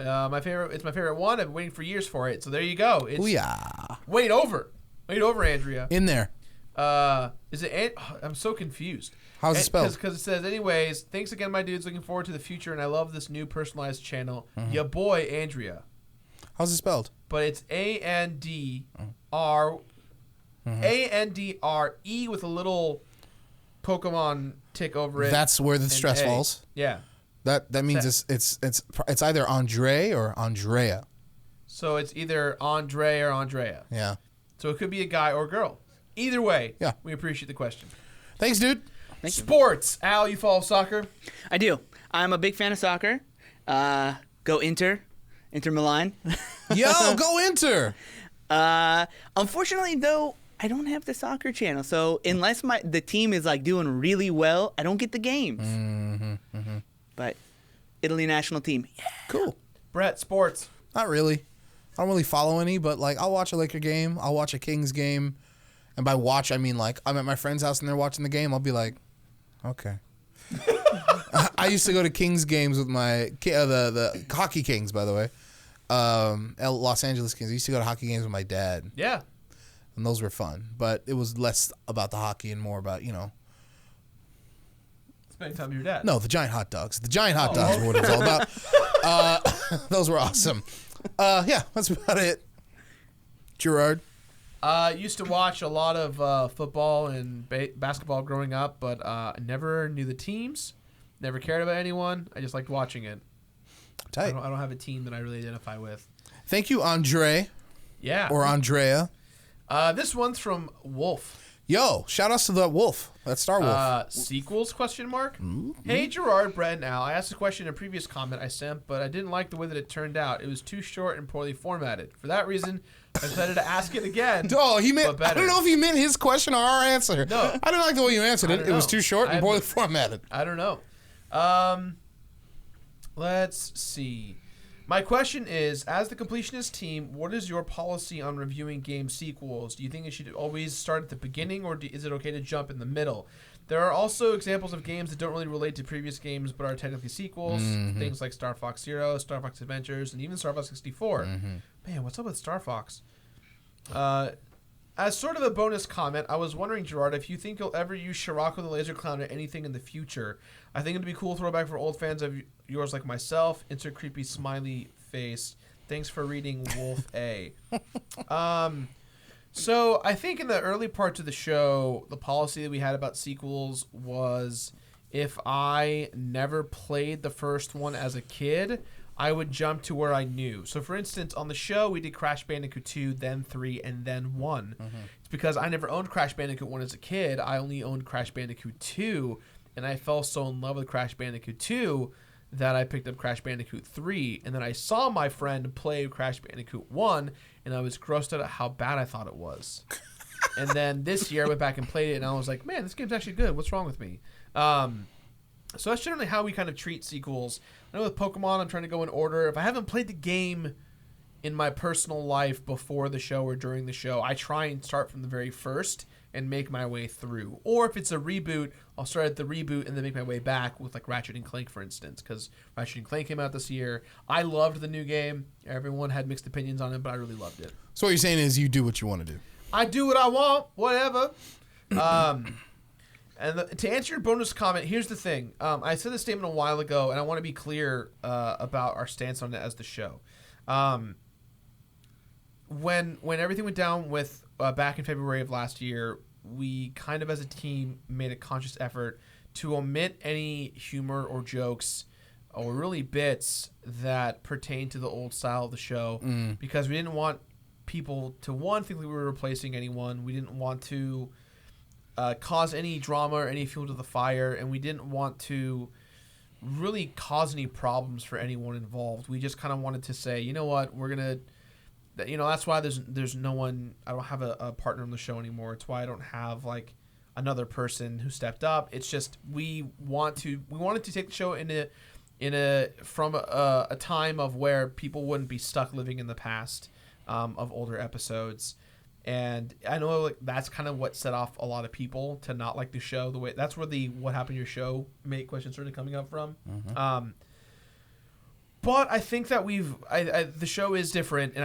It's my favorite one. I've been waiting for years for it. So there you go. It's Booyah. Wait over, Andrea. In there. Is it? I'm so confused. How's it spelled? Because it says, anyways, thanks again, my dudes. Looking forward to the future, and I love this new personalized channel. Ya boy, Andrea. How's it spelled? But it's ANDR ANDRE with a little Pokemon tick over it. That's where the and stress A. falls. Yeah. That means it's either Andre or Andrea. So it's either Andre or Andrea. Yeah. So it could be a guy or a girl. Either way, Yeah. we appreciate the question. Thanks, dude. Thank you. Sports. Al, you follow soccer? I do. I'm a big fan of soccer. Go Inter Milan. Yo, go Inter. Unfortunately, though, I don't have the soccer channel, so unless the team is like doing really well, I don't get the games. But Italy national team, yeah. Cool. Brett, sports. Not really. I don't really follow any, but like I'll watch a Laker game. I'll watch a Kings game. And by watch, I mean like I'm at my friend's house and they're watching the game. I'll be like, okay. I used to go to Kings games with my the hockey Kings, by the way. Los Angeles Kings. I used to go to hockey games with my dad. Yeah. And those were fun. But it was less about the hockey and more about, Spending time with your dad. No, the giant hot dogs. The giant hot dogs were what it was all about. Those were awesome. Yeah, that's about it. Jirard. Used to watch a lot of football and basketball growing up, but I never knew the teams, never cared about anyone. I just liked watching it. Tight. I don't have a team that I really identify with. Thank you, Andre. Yeah. Or Andrea. This one's from Wolf. Yo, shout outs to the Wolf. That's Star Wolf. Sequels, question mark? Mm-hmm. Hey, Jirard, Brett, and Al. I asked a question in a previous comment I sent, but I didn't like the way that it turned out. It was too short and poorly formatted. For that reason, I decided to ask it again. Oh, he meant. but I don't know if he meant his question or our answer. No. I didn't like the way you answered I it. don't It was know. too short and I poorly haven't- formatted. I don't know. Let's see. My question is, as the completionist team, what is your policy on reviewing game sequels? Do you think it should always start at the beginning, or is it okay to jump in the middle? There are also examples of games that don't really relate to previous games, but are technically sequels. Things like Star Fox Zero, Star Fox Adventures, and even Star Fox 64. Man, what's up with Star Fox? As sort of a bonus comment, I was wondering, Jirard, if you think you'll ever use Satirical the Laser Clown at anything in the future. I think it'd be a cool throwback for old fans of yours like myself. Insert creepy smiley face. Thanks for reading Wolf A. So I think in the early parts of the show, the policy that we had about sequels was if I never played the first one as a kid, I would jump to where I knew. So, for instance, on the show, we did Crash Bandicoot 2, then 3, and then 1. It's because I never owned Crash Bandicoot 1 as a kid. I only owned Crash Bandicoot 2, and I fell so in love with Crash Bandicoot 2 that I picked up Crash Bandicoot 3. And then I saw my friend play Crash Bandicoot 1, and I was grossed out at how bad I thought it was. And then this year, I went back and played it, and I was like, man, this game's actually good. What's wrong with me? So that's generally how we kind of treat sequels. I know with Pokemon, I'm trying to go in order. If I haven't played the game in my personal life before the show or during the show, I try and start from the very first and make my way through. Or if it's a reboot, I'll start at the reboot and then make my way back with like Ratchet and Clank, for instance, because Ratchet and Clank came out this year. I loved the new game. Everyone had mixed opinions on it, but I really loved it. So what you're saying is you do what you want to do. I do what I want, whatever. And to answer your bonus comment, here's the thing. I said this statement a while ago, and I want to be clear about our stance on it as the show. When everything went down with back in February of last year, we kind of as a team made a conscious effort to omit any humor or jokes or really bits that pertain to the old style of the show because we didn't want people to, one, think we were replacing anyone. We didn't want to cause any drama or any fuel to the fire, and we didn't want to really cause any problems for anyone involved. We just kind of wanted to say, you know what, we're gonna, that's why there's no one. I don't have a partner on the show anymore. It's why I don't have like another person who stepped up. It's just we wanted to take the show from a time of where people wouldn't be stuck living in the past of older episodes. And I know like that's kind of what set off a lot of people to not like the show. The way that's where the "what happened to your show" question started coming up from. But I think that the show is different, and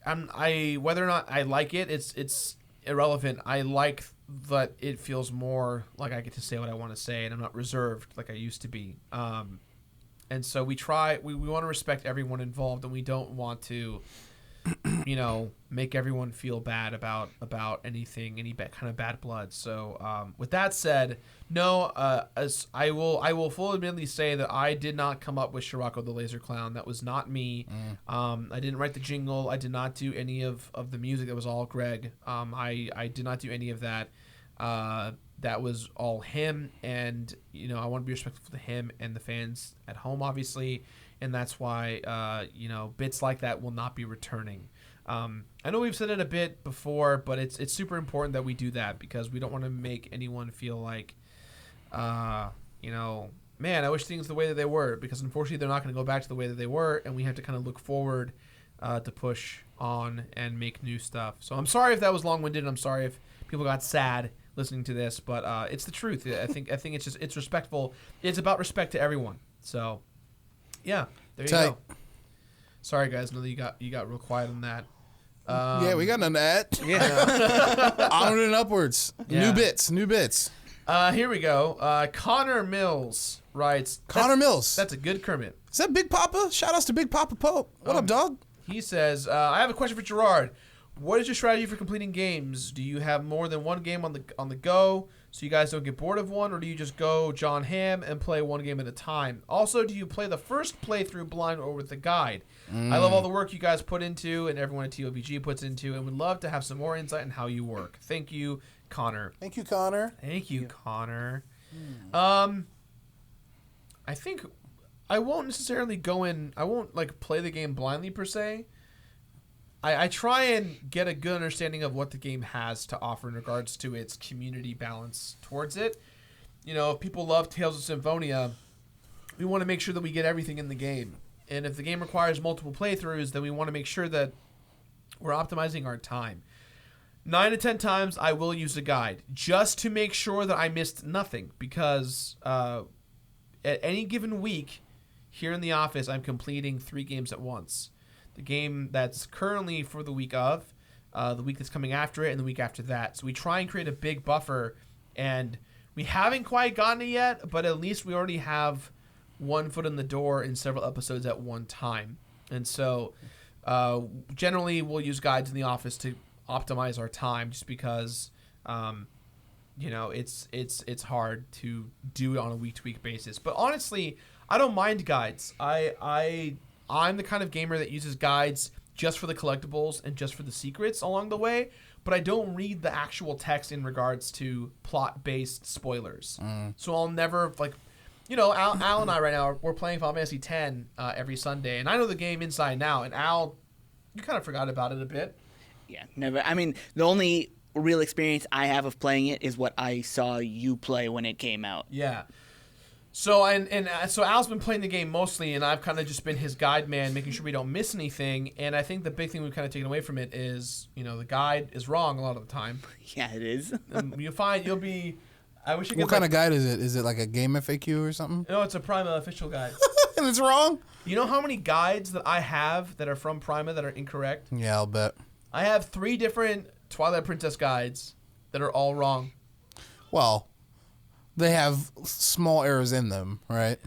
I whether or not I like it, it's irrelevant. I like that it feels more like I get to say what I want to say, and I'm not reserved like I used to be. And so we want to respect everyone involved, and we don't want to make everyone feel bad about anything, any kind of bad blood. So with that said, no, as I will full admittedly say that I did not come up with Satirical the Laser Clown. That was not me. I didn't write the jingle. I did not do any of the music. That was all Greg. I did not do any of that. That was all him, and I want to be respectful to him and the fans at home, obviously, and that's why bits like that will not be returning. I know we've said it a bit before, but it's super important that we do that because we don't want to make anyone feel like man, I wish things the way that they were, because unfortunately they're not going to go back to the way that they were, and we have to kind of look forward to push on and make new stuff. So I'm sorry if that was long-winded, and I'm sorry if people got sad listening to this, but it's the truth. I think it's respectful. It's about respect to everyone. So yeah, there you go. Sorry guys, I know that you got real quiet on that. Yeah, we got none of that. Yeah. Onward and upwards. Yeah. New bits. Here we go. Connor Mills writes. Connor Mills. That's a good Kermit. Is that Big Papa? Shout outs to Big Papa Pope. What up, dog? He says, I have a question for Jirard. What is your strategy for completing games? Do you have more than one game on the go so you guys don't get bored of one, or do you just go John Ham and play one game at a time? Also, do you play the first playthrough blind or with the guide? I love all the work you guys put into and everyone at TOVG puts into, and would love to have some more insight on how you work. Thank you, Connor. Thank you, Connor. Thank you, Connor. I think I won't necessarily go in. I won't like play the game blindly per se. I try and get a good understanding of what the game has to offer in regards to its community balance towards it. You know, if people love Tales of Symphonia, we want to make sure that we get everything in the game. And if the game requires multiple playthroughs, then we want to make sure that we're optimizing our time. 9 to 10 times, I will use a guide just to make sure that I missed nothing, because at any given week here in the office, I'm completing 3 games at once. The game that's currently for the week of, the week that's coming after it, and the week after that. So we try and create a big buffer, and we haven't quite gotten it yet, but at least we already have one foot in the door in several episodes at one time. And so generally we'll use guides in the office to optimize our time, just because it's hard to do it on a week-to-week basis. But honestly, I don't mind guides. I'm the kind of gamer that uses guides just for the collectibles and just for the secrets along the way, but I don't read the actual text in regards to plot-based spoilers. So I'll never, Al and I right now, we're playing Final Fantasy X every Sunday, and I know the game inside and out, and Al, you kind of forgot about it a bit. Yeah, never. I mean, the only real experience I have of playing it is what I saw you play when it came out. Yeah. So so Al's been playing the game mostly, and I've kind of just been his guide man, making sure we don't miss anything. And I think the big thing we've kind of taken away from it is, the guide is wrong a lot of the time. Yeah, it is. You'll find you'll be. I wish you could. What kind of guide is it? Is it like a game FAQ or something? No, it's a Prima official guide. And it's wrong? You know how many guides that I have that are from Prima that are incorrect? Yeah, I'll bet. I have 3 different Twilight Princess guides that are all wrong. Well, they have small errors in them, right?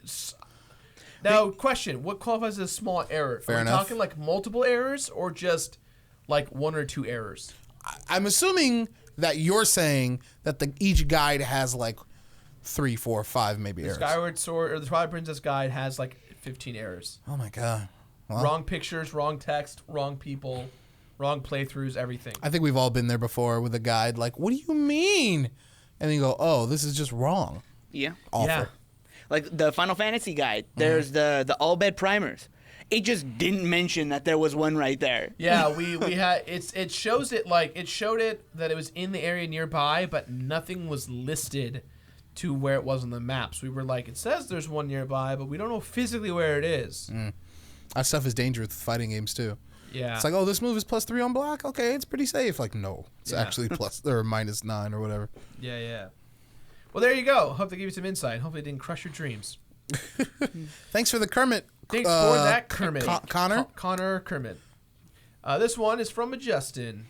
Now, question: what qualifies as a small error? Fair Are we enough. talking like multiple errors, or just like 1 or 2 errors? I'm assuming that you're saying that each guide has like 3, 4, 5 maybe The errors. Skyward Sword or the Twilight Princess guide has like 15 errors. Oh my god. Well, Wrong pictures, wrong text, wrong people, wrong playthroughs, everything. I think we've all been there before with a guide like, what do you mean? And then you go, oh, this is just wrong. Yeah. Awful. Yeah. Like the Final Fantasy guide, there's the all-bed primers. It just didn't mention that there was one right there. Yeah, we had it shows it like it showed it that it was in the area nearby, but nothing was listed to where it was on the maps. We were like, it says there's one nearby, but we don't know physically where it is. That stuff is dangerous with fighting games too. Yeah. It's like, oh, this move is +3 on block. Okay, it's pretty safe. Like, no, it's Yeah. actually plus or -9 or whatever. Yeah. Well, there you go. Hope they gave you some insight. Hopefully, it didn't crush your dreams. Thanks for the Kermit. Thanks for that, Kermit. Connor? Connor Kermit. This one is from Justin.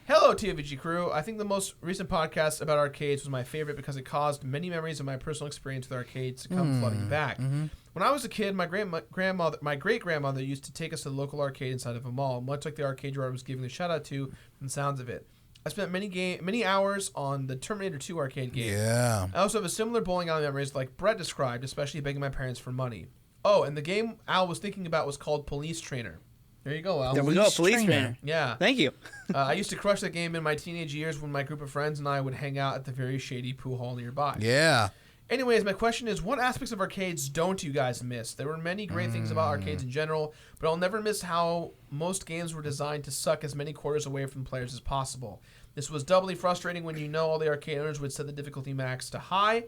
Hello, TOVG crew. I think the most recent podcast about arcades was my favorite because it caused many memories of my personal experience with arcades to come flooding back. When I was a kid, my great-grandmother used to take us to the local arcade inside of a mall, much like the arcade Jirard was giving a shout-out to from the sounds of it. I spent many hours on the Terminator 2 arcade game. Yeah. I also have a similar bowling alley memories like Brett described, especially begging my parents for money. Oh, and the game Al was thinking about was called Police Trainer. There you go, Al. There we go, Police Trainer. Trainer. Yeah. Thank you. I used to crush that game in my teenage years when my group of friends and I would hang out at the very shady pool hall nearby. Yeah. Anyways, my question is, what aspects of arcades don't you guys miss? There were many great things about arcades in general, but I'll never miss how most games were designed to suck as many quarters away from players as possible. This was doubly frustrating when you know all the arcade owners would set the difficulty max to high.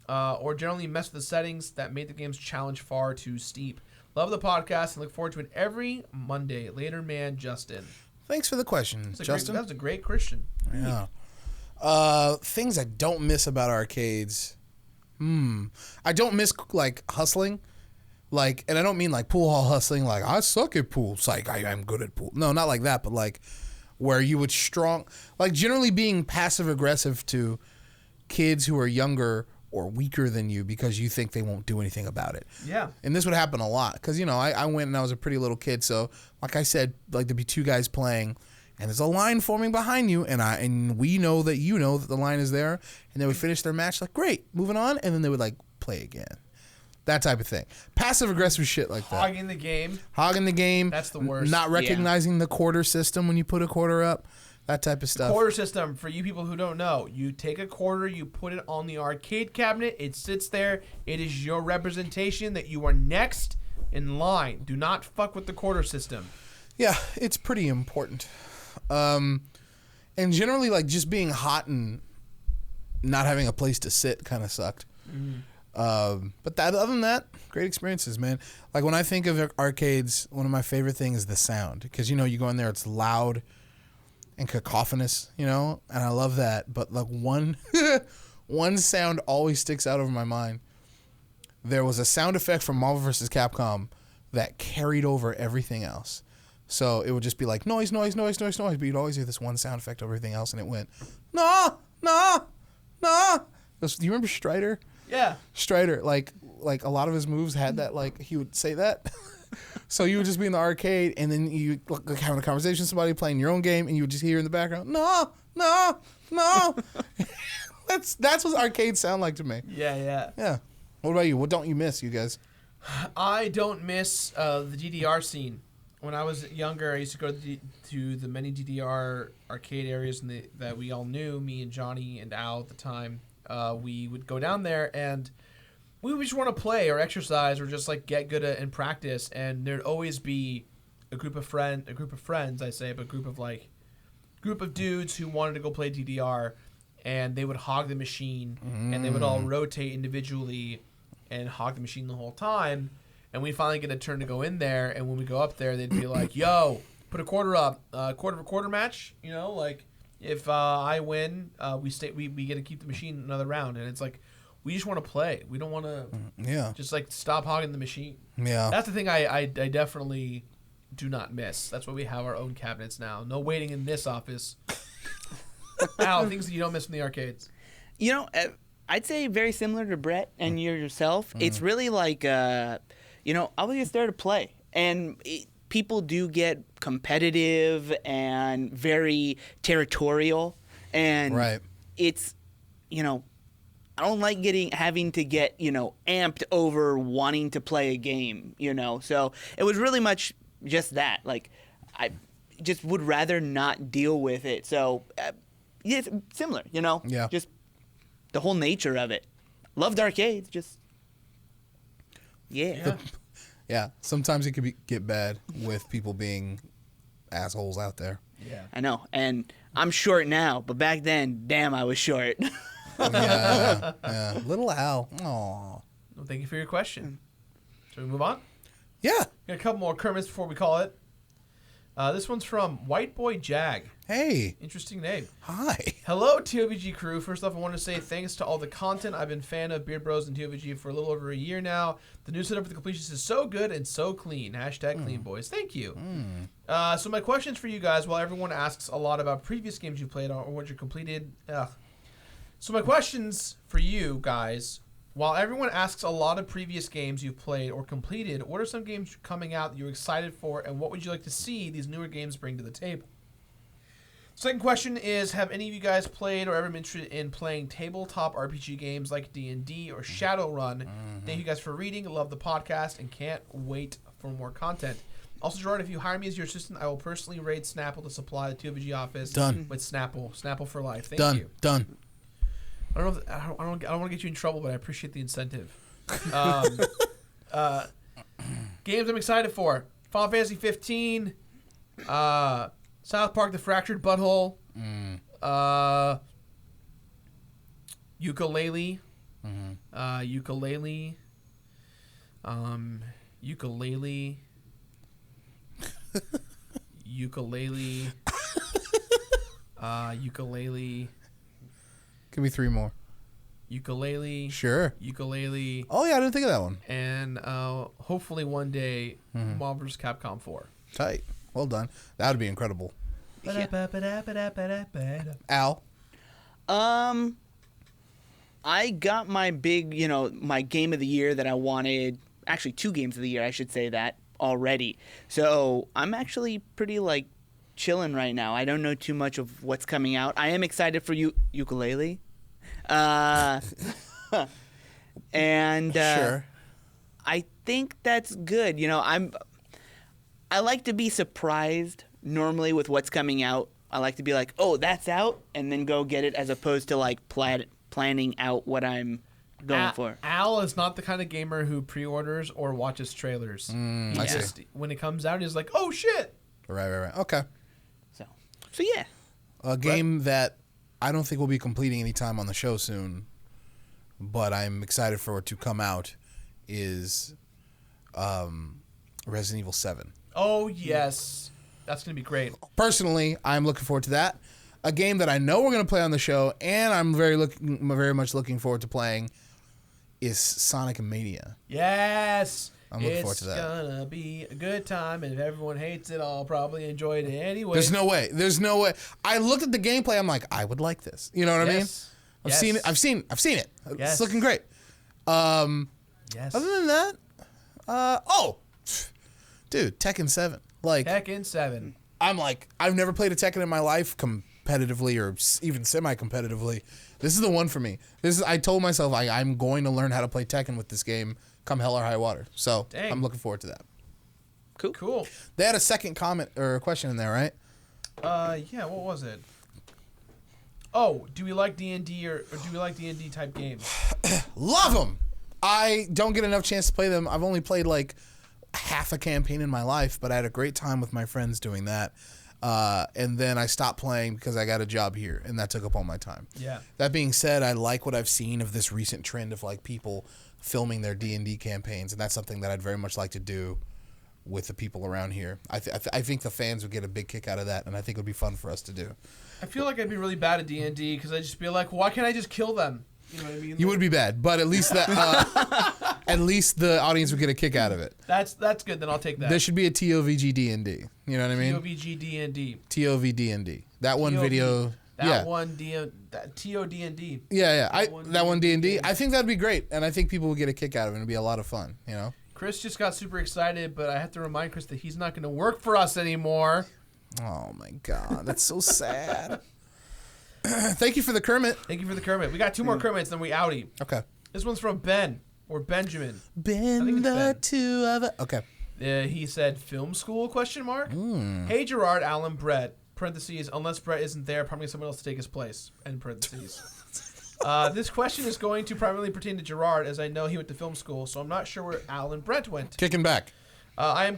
or generally mess with the settings that made the game's challenge far too steep. Love the podcast and look forward to it every Monday. Later, man, Justin. Thanks for the question, Justin. That was a great Christian. Yeah. Things I don't miss about arcades. I don't miss like hustling. Like, and I don't mean like pool hall hustling, like I suck at pool. It's like I'm good at pool. No, not like that, but like where you would generally being passive aggressive to kids who are younger or weaker than you because you think they won't do anything about it. Yeah. And this would happen a lot because, you know, I went and I was a pretty little kid. So like I said, like there'd be two guys playing and there's a line forming behind you and we know that you know that the line is there, and they would finish their match like, great, moving on. And then they would like play again. That type of thing. Passive aggressive shit like that. Hogging the game. That's the worst. Not recognizing the quarter system when you put a quarter up. That type of stuff. Quarter system, for you people who don't know, you take a quarter, you put it on the arcade cabinet, it sits there, it is your representation that you are next in line. Do not fuck with the quarter system. Yeah, it's pretty important. And generally, like, just being hot and not having a place to sit kind of sucked. But other than that, great experiences, man. Like, when I think of arcades, one of my favorite things is the sound. Because, you know, you go in there, it's loud and cacophonous, you know? And I love that. But, like, one sound always sticks out over my mind. There was a sound effect from Marvel vs. Capcom that carried over everything else. So it would just be like noise, noise, noise, noise, noise. But you'd always hear this one sound effect over everything else. And it went, no. Do you remember Strider? Yeah. Strider, like a lot of his moves had that, like, he would say that. So you would just be in the arcade, and then you like having a conversation with somebody playing your own game, and you would just hear in the background, no. That's what arcades sound like to me. Yeah. What about you? What don't you miss, you guys? I don't miss the DDR scene. When I was younger, I used to go to the many DDR arcade areas that we all knew, me and Johnny and Al at the time. We would go down there and we would just want to play or exercise or just like get good at and practice. And there'd always be a group of friends, I say, but a group of dudes who wanted to go play DDR, and they would hog the machine and they would all rotate individually and hog the machine the whole time. And we finally get a turn to go in there, and when we go up there, they'd be like, "Yo, put a quarter up, quarter match." You know, like if I win, we get to keep the machine another round, and it's like we just want to play. We don't want to, just like stop hogging the machine. Yeah, that's the thing I definitely do not miss. That's why we have our own cabinets now. No waiting in this office. Al, things that you don't miss from the arcades. You know, I'd say very similar to Brett and yourself. It's really like. I was just there to play, and people do get competitive and very territorial, and it's, I don't like having to get, amped over wanting to play a game, so it was really much just that. Like, I just would rather not deal with it. So, it's similar, just the whole nature of it. Loved arcades, just. Yeah. Sometimes it could get bad with people being assholes out there. Yeah. I know. And I'm short now, but back then, damn, I was short. Yeah. Little Al. Aw. Well, thank you for your question. Should we move on? Yeah. Got a couple more Kermits before we call it. This one's from White Boy Jag. Hey. Interesting name. Hi. Hello, TOVG crew. First off, I want to say thanks to all the content. I've been a fan of Beard Bros and TOVG for a little over a year now. The new setup for the Completionist is so good and so clean. #clean, boys. Thank you. So my questions for you guys, while everyone asks a lot about previous games you played or what you completed. So my questions for you guys, while everyone asks a lot of previous games you've played or completed, what are some games coming out that you're excited for, and what would you like to see these newer games bring to the table? Second question is, have any of you guys played or ever been interested in playing tabletop RPG games like D&D or Shadowrun? Thank you guys for reading. Love the podcast and can't wait for more content. Also, Jirard, if you hire me as your assistant, I will personally raid Snapple to supply the TOVG office with Snapple. Snapple for life. Thank you. Done. I don't want to get you in trouble, but I appreciate the incentive. Games I'm excited for: Final Fantasy 15, South Park: The Fractured Butthole, Yooka-Laylee, ukulele, ukulele, ukulele, ukulele, Give me 3 more. ukulele, Sure. ukulele, Oh yeah, I didn't think of that one. and hopefully one day Marvel vs. Capcom 4. Tight. Well done. That would be incredible. Al. I got my big, my game of the year that I wanted. Actually, 2 games of the year, I should say that already. So I'm actually pretty chilling right now. I don't know too much of what's coming out. I am excited for ukulele. And Sure. I think that's good. I like to be surprised normally with what's coming out. I like to be like, oh, that's out, and then go get it, as opposed to planning out what I'm going for. Al is not the kind of gamer who pre-orders or watches trailers. I see. When it comes out, he's like, oh shit. Right. Okay. So yeah. A game that I don't think we'll be completing anytime on the show soon, but I'm excited for it to come out, is Resident Evil 7. Oh yes, that's gonna be great. Personally, I'm looking forward to that. A game that I know we're going to play on the show, and I'm very much looking forward to playing, is Sonic Mania. Yes. I'm looking forward to that. It's gonna be a good time, and if everyone hates it, I'll probably enjoy it anyway. There's no way. I looked at the gameplay. I'm like, I would like this. You know what I mean? I've seen it. I've seen it. Yes. It's looking great. Yes. Other than that, dude, Tekken 7. Tekken 7. I'm like, I've never played a Tekken in my life competitively or even semi-competitively. This is the one for me. I told myself I'm going to learn how to play Tekken with this game come hell or high water. So Dang. I'm looking forward to that. Cool. They had a second comment or a question in there, right? Yeah. What was it? Oh, do we like D&D or do we like D&D type games? Love them. I don't get enough chance to play them. I've only played half a campaign in my life, but I had a great time with my friends doing that. And then I stopped playing because I got a job here, and that took up all my time. Yeah. That being said, I like what I've seen of this recent trend of people filming their D&D campaigns, and that's something that I'd very much like to do with the people around here. I think the fans would get a big kick out of that, and I think it would be fun for us to do. I feel like I'd be really bad at D&D because I'd just be like, why can't I just kill them? You know what I mean? You would be bad, but at least at least the audience would get a kick out of it. That's good. Then I'll take that. There should be a TOVG D&D. You know what I mean? TOVG D&D. TOV D&D. That one video. That one TOD&D. Yeah. That one D&D. D&D. I think that'd be great, and I think people would get a kick out of it. It'd be a lot of fun. You know. Chris just got super excited, but I have to remind Chris that he's not going to work for us anymore. Oh my God, that's so sad. Thank you for the Kermit. Thank you for the Kermit. We got 2 more Kermits, then we outie. Okay. This one's from Ben or Benjamin. I think Been it's the Ben. two of it. Okay. He said, "Film school?" ? Hey Jirard, Alan, Brett. Parentheses. Unless Brett isn't there, probably someone else to take his place. End parentheses. This question is going to primarily pertain to Jirard, as I know he went to film school, so I'm not sure where Alan Brett went. Kicking back. I am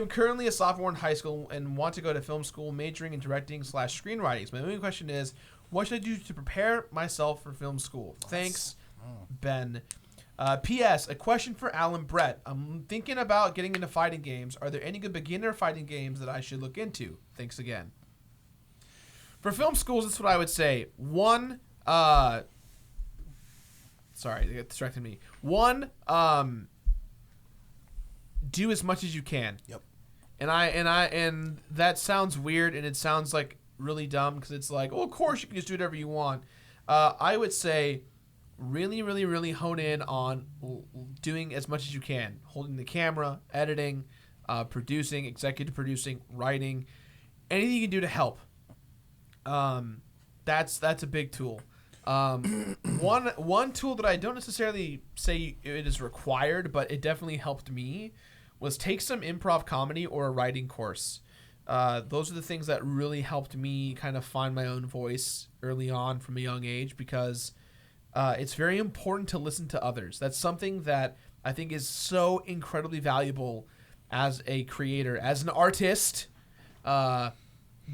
currently a sophomore in high school and want to go to film school, majoring in directing / screenwriting. So my main question is, what should I do to prepare myself for film school? Thanks, Ben. P.S. A question for Alan Brett. I'm thinking about getting into fighting games. Are there any good beginner fighting games that I should look into? Thanks again. For film schools, that's what I would say. One, sorry, they got distracted me. One, do as much as you can. Yep. And that sounds weird, and it sounds like really dumb because it's like, oh, of course you can just do whatever you want. I would say really, really, really hone in on doing as much as you can, holding the camera, editing, producing, executive producing, writing, anything you can do to help. That's a big tool. One tool that I don't necessarily say it is required, but it definitely helped me, was take some improv comedy or a writing course. Those are the things that really helped me kind of find my own voice early on from a young age, because it's very important to listen to others. That's something that I think is so incredibly valuable as a creator, as an artist.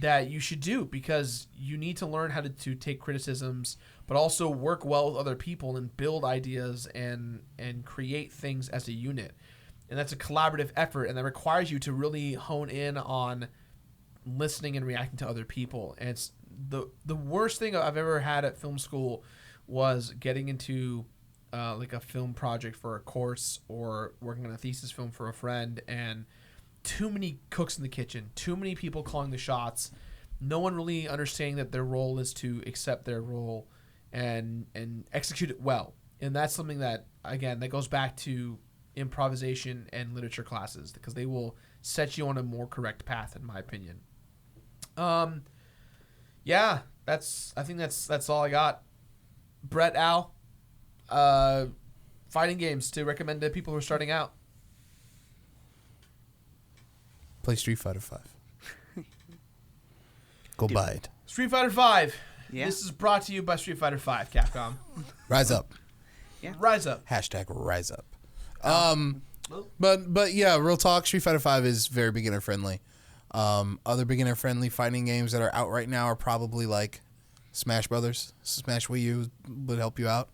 that you should do, because you need to learn how to take criticisms, but also work well with other people and build ideas and create things as a unit. And that's a collaborative effort, and that requires you to really hone in on listening and reacting to other people. And it's the worst thing I've ever had at film school was getting into like a film project for a course or working on a thesis film for a friend, and too many cooks in the kitchen, too many people calling the shots, no one really understanding that their role is to accept their role and execute it well. And that's something that, again, that goes back to improvisation and literature classes, because they will set you on a more correct path, in my opinion. Yeah, I think that's all I got. Brett, Al, fighting games to recommend to people who are starting out. Play Street Fighter 5. Go buy it. Street Fighter 5. Yeah. This is brought to you by Street Fighter 5, Capcom. Rise up. Yeah. Rise up. Hashtag rise up. But yeah, real talk, Street Fighter 5 is very beginner friendly. Other beginner friendly fighting games that are out right now are probably like Smash Brothers. Smash Wii U would help you out,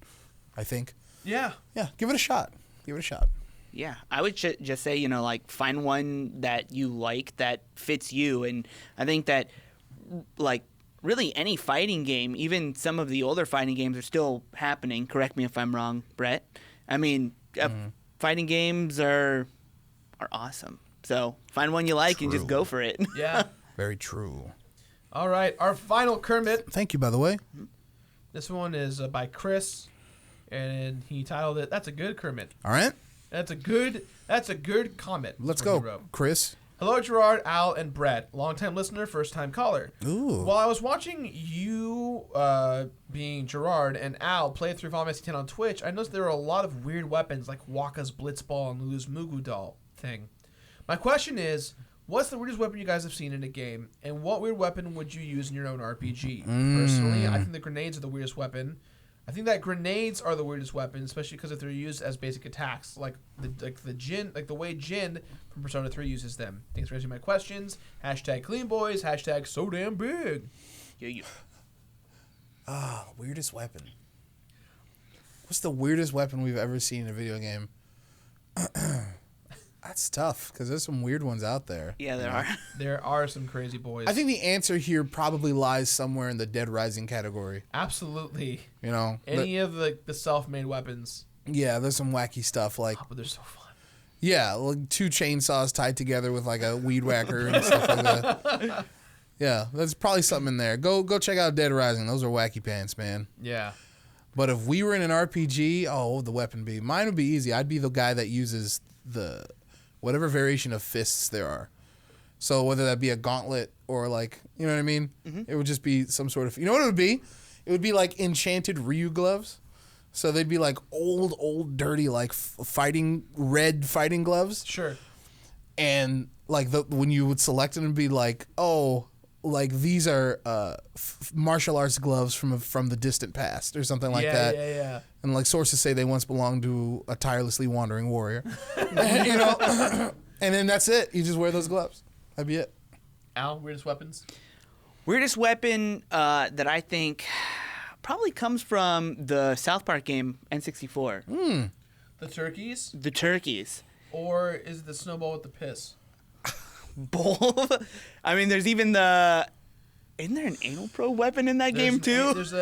I think. Yeah. Yeah, give it a shot. Give it a shot. Yeah, I would just say, like, find one that you like that fits you. And I think that, like, really any fighting game, even some of the older fighting games are still happening. Correct me if I'm wrong, Brett. I mean, fighting games are awesome. So find one you like and just go for it. Yeah. Very true. All right, our final Kermit. Thank you, by the way. This one is by Chris, and he titled it, "That's a Good Kermit." All right. That's a good comment. Let's That's what he go, wrote. Chris. Hello, Jirard, Al, and Brett. Longtime listener, first-time caller. Ooh. While I was watching you, being Jirard, and Al play through Final Fantasy X on Twitch, I noticed there were a lot of weird weapons like Waka's Blitzball and Lulu's Mugu doll thing. My question is, what's the weirdest weapon you guys have seen in a game, and what weird weapon would you use in your own RPG? Personally, I think the grenades are the weirdest weapon. I think that grenades are the weirdest weapon, especially because if they're used as basic attacks, like the way Jin from Persona 3 uses them. Thanks for answering my questions. Hashtag clean boys. Hashtag so damn big. Yeah. Weirdest weapon. What's the weirdest weapon we've ever seen in a video game? That's tough, because there's some weird ones out there. Yeah, there are. There are some crazy boys. I think the answer here probably lies somewhere in the Dead Rising category. Absolutely. You know? Any of the self-made weapons. Yeah, there's some wacky stuff like... Oh, but they're so fun. Yeah, like 2 chainsaws tied together with like a weed whacker and stuff like that. Yeah, there's probably something in there. Go check out Dead Rising. Those are wacky pants, man. Yeah. But if we were in an RPG, what would the weapon be? Mine would be easy. I'd be the guy that uses the... whatever variation of fists there are. So whether that be a gauntlet or like, you know what I mean? Mm-hmm. It would just be some sort of, you know what it would be? It would be like enchanted Ryu gloves. So they'd be like old, dirty, like red fighting gloves. Sure. And like when you would select it and be like, like these are martial arts gloves from the distant past or something like that. Yeah. And like sources say they once belonged to a tirelessly wandering warrior. You know? And then that's it. You just wear those gloves. That'd be it. Al, weirdest weapons? Weirdest weapon that I think probably comes from the South Park game N64. The turkeys? The turkeys. Or is it the snowball with the piss? Both. I mean, there's even the... Isn't there an anal probe weapon in that game too? There's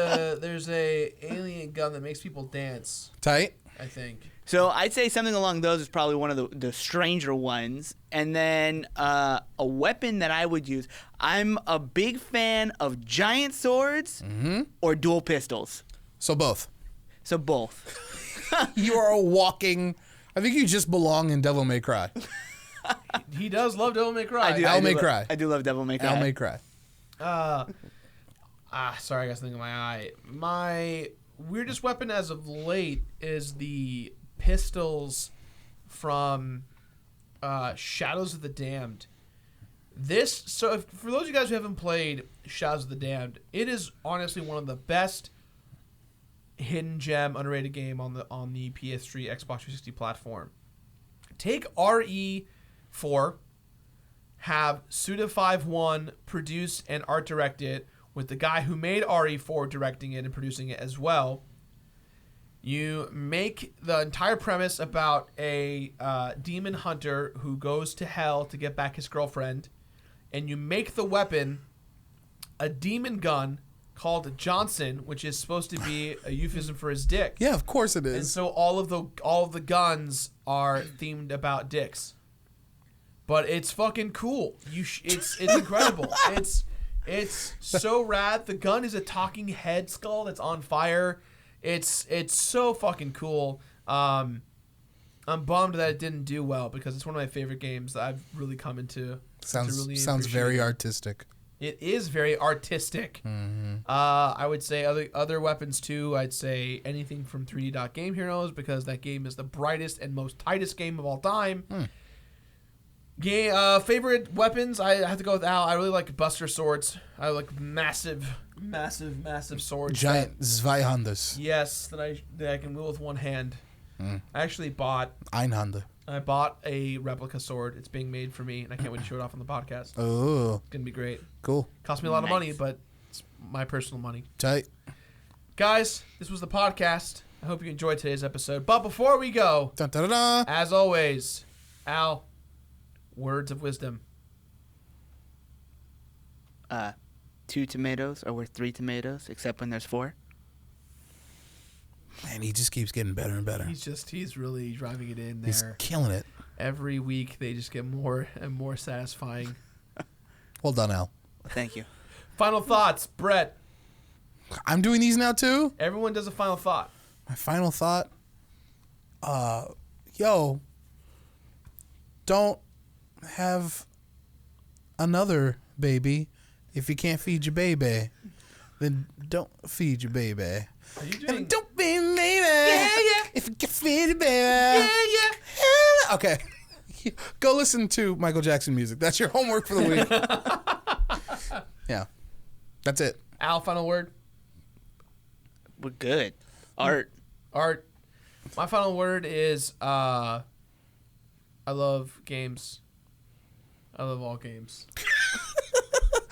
a alien gun that makes people dance, Tight. I think. So I'd say something along those is probably one of the stranger ones. And then a weapon that I would use. I'm a big fan of giant swords or dual pistols. So both. So both. You are a walking... I think you just belong in Devil May Cry. He does love Devil May Cry. Al May Cry. I do love Devil May Cry. Al May Cry. Sorry, I got something in my eye. My weirdest weapon as of late is the pistols from Shadows of the Damned. So for those of you guys who haven't played Shadows of the Damned, it is honestly one of the best hidden gem underrated game on the PS3 Xbox 360 platform. Take RE4, have Suda51 produce and art direct it, with the guy who made RE4 directing it and producing it as well. You make the entire premise about a demon hunter who goes to hell to get back his girlfriend, and you make the weapon a demon gun called Johnson, which is supposed to be a euphemism for his dick. Yeah, of course it And is. so all of the guns are themed about dicks. But it's fucking cool. It's incredible. It's so rad. The gun is a talking head skull that's on fire. It's so fucking cool. I'm bummed that it didn't do well because it's one of my favorite games that I've really come into. Sounds very artistic. It is very artistic. I would say other weapons too. I'd say anything from 3D Game Heroes because that game is the brightest and most tightest game of all time. Favorite weapons? I have to go with Al. I really like Buster swords. I like massive swords. Giant Zweihanders. Yes, that I can wield with one hand. I actually bought Einhander. a replica sword. It's being made for me, and I can't wait to show it off on the podcast. Oh, It's gonna be great. cool. Cost me a lot of Nice. money, but it's my personal money. Tight. Guys, this was the podcast. I hope you enjoyed today's episode. But before we go, Dun, dun, dun, dun. as always, Al, words of wisdom. 2 tomatoes are worth 3 tomatoes, except when there's 4. Man, he just keeps getting better and better. He's really driving it in He's there. killing it. Every week they just get more and more satisfying. Well done, Al. Thank you. Final thoughts, Brett. I'm doing these now too. Everyone does a final thought. My final thought. Yo, don't have another baby if you can't feed your baby. Then don't feed your baby. Are you doing? And don't feed your baby. Yeah. If you can feed your baby. Yeah. Okay. Go listen to Michael Jackson music. That's your homework for the week. Yeah. That's it. Al, final word. We're good. Art. My final word is I love games. I love all games.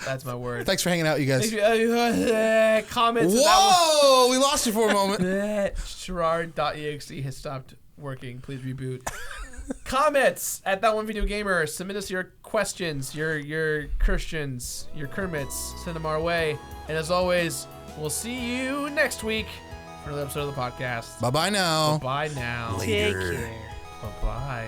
That's my word. Thanks for hanging out, you guys. Comments. Whoa! We lost you for a moment. Jirard.exe has stopped working. Please reboot. Comments at That One Video Gamer. Submit us your questions, your Christians, your Kermits. Send them our way. And as always, we'll see you next week for another episode of the podcast. Bye-bye now. Bye now. Take Later. care. Bye-bye.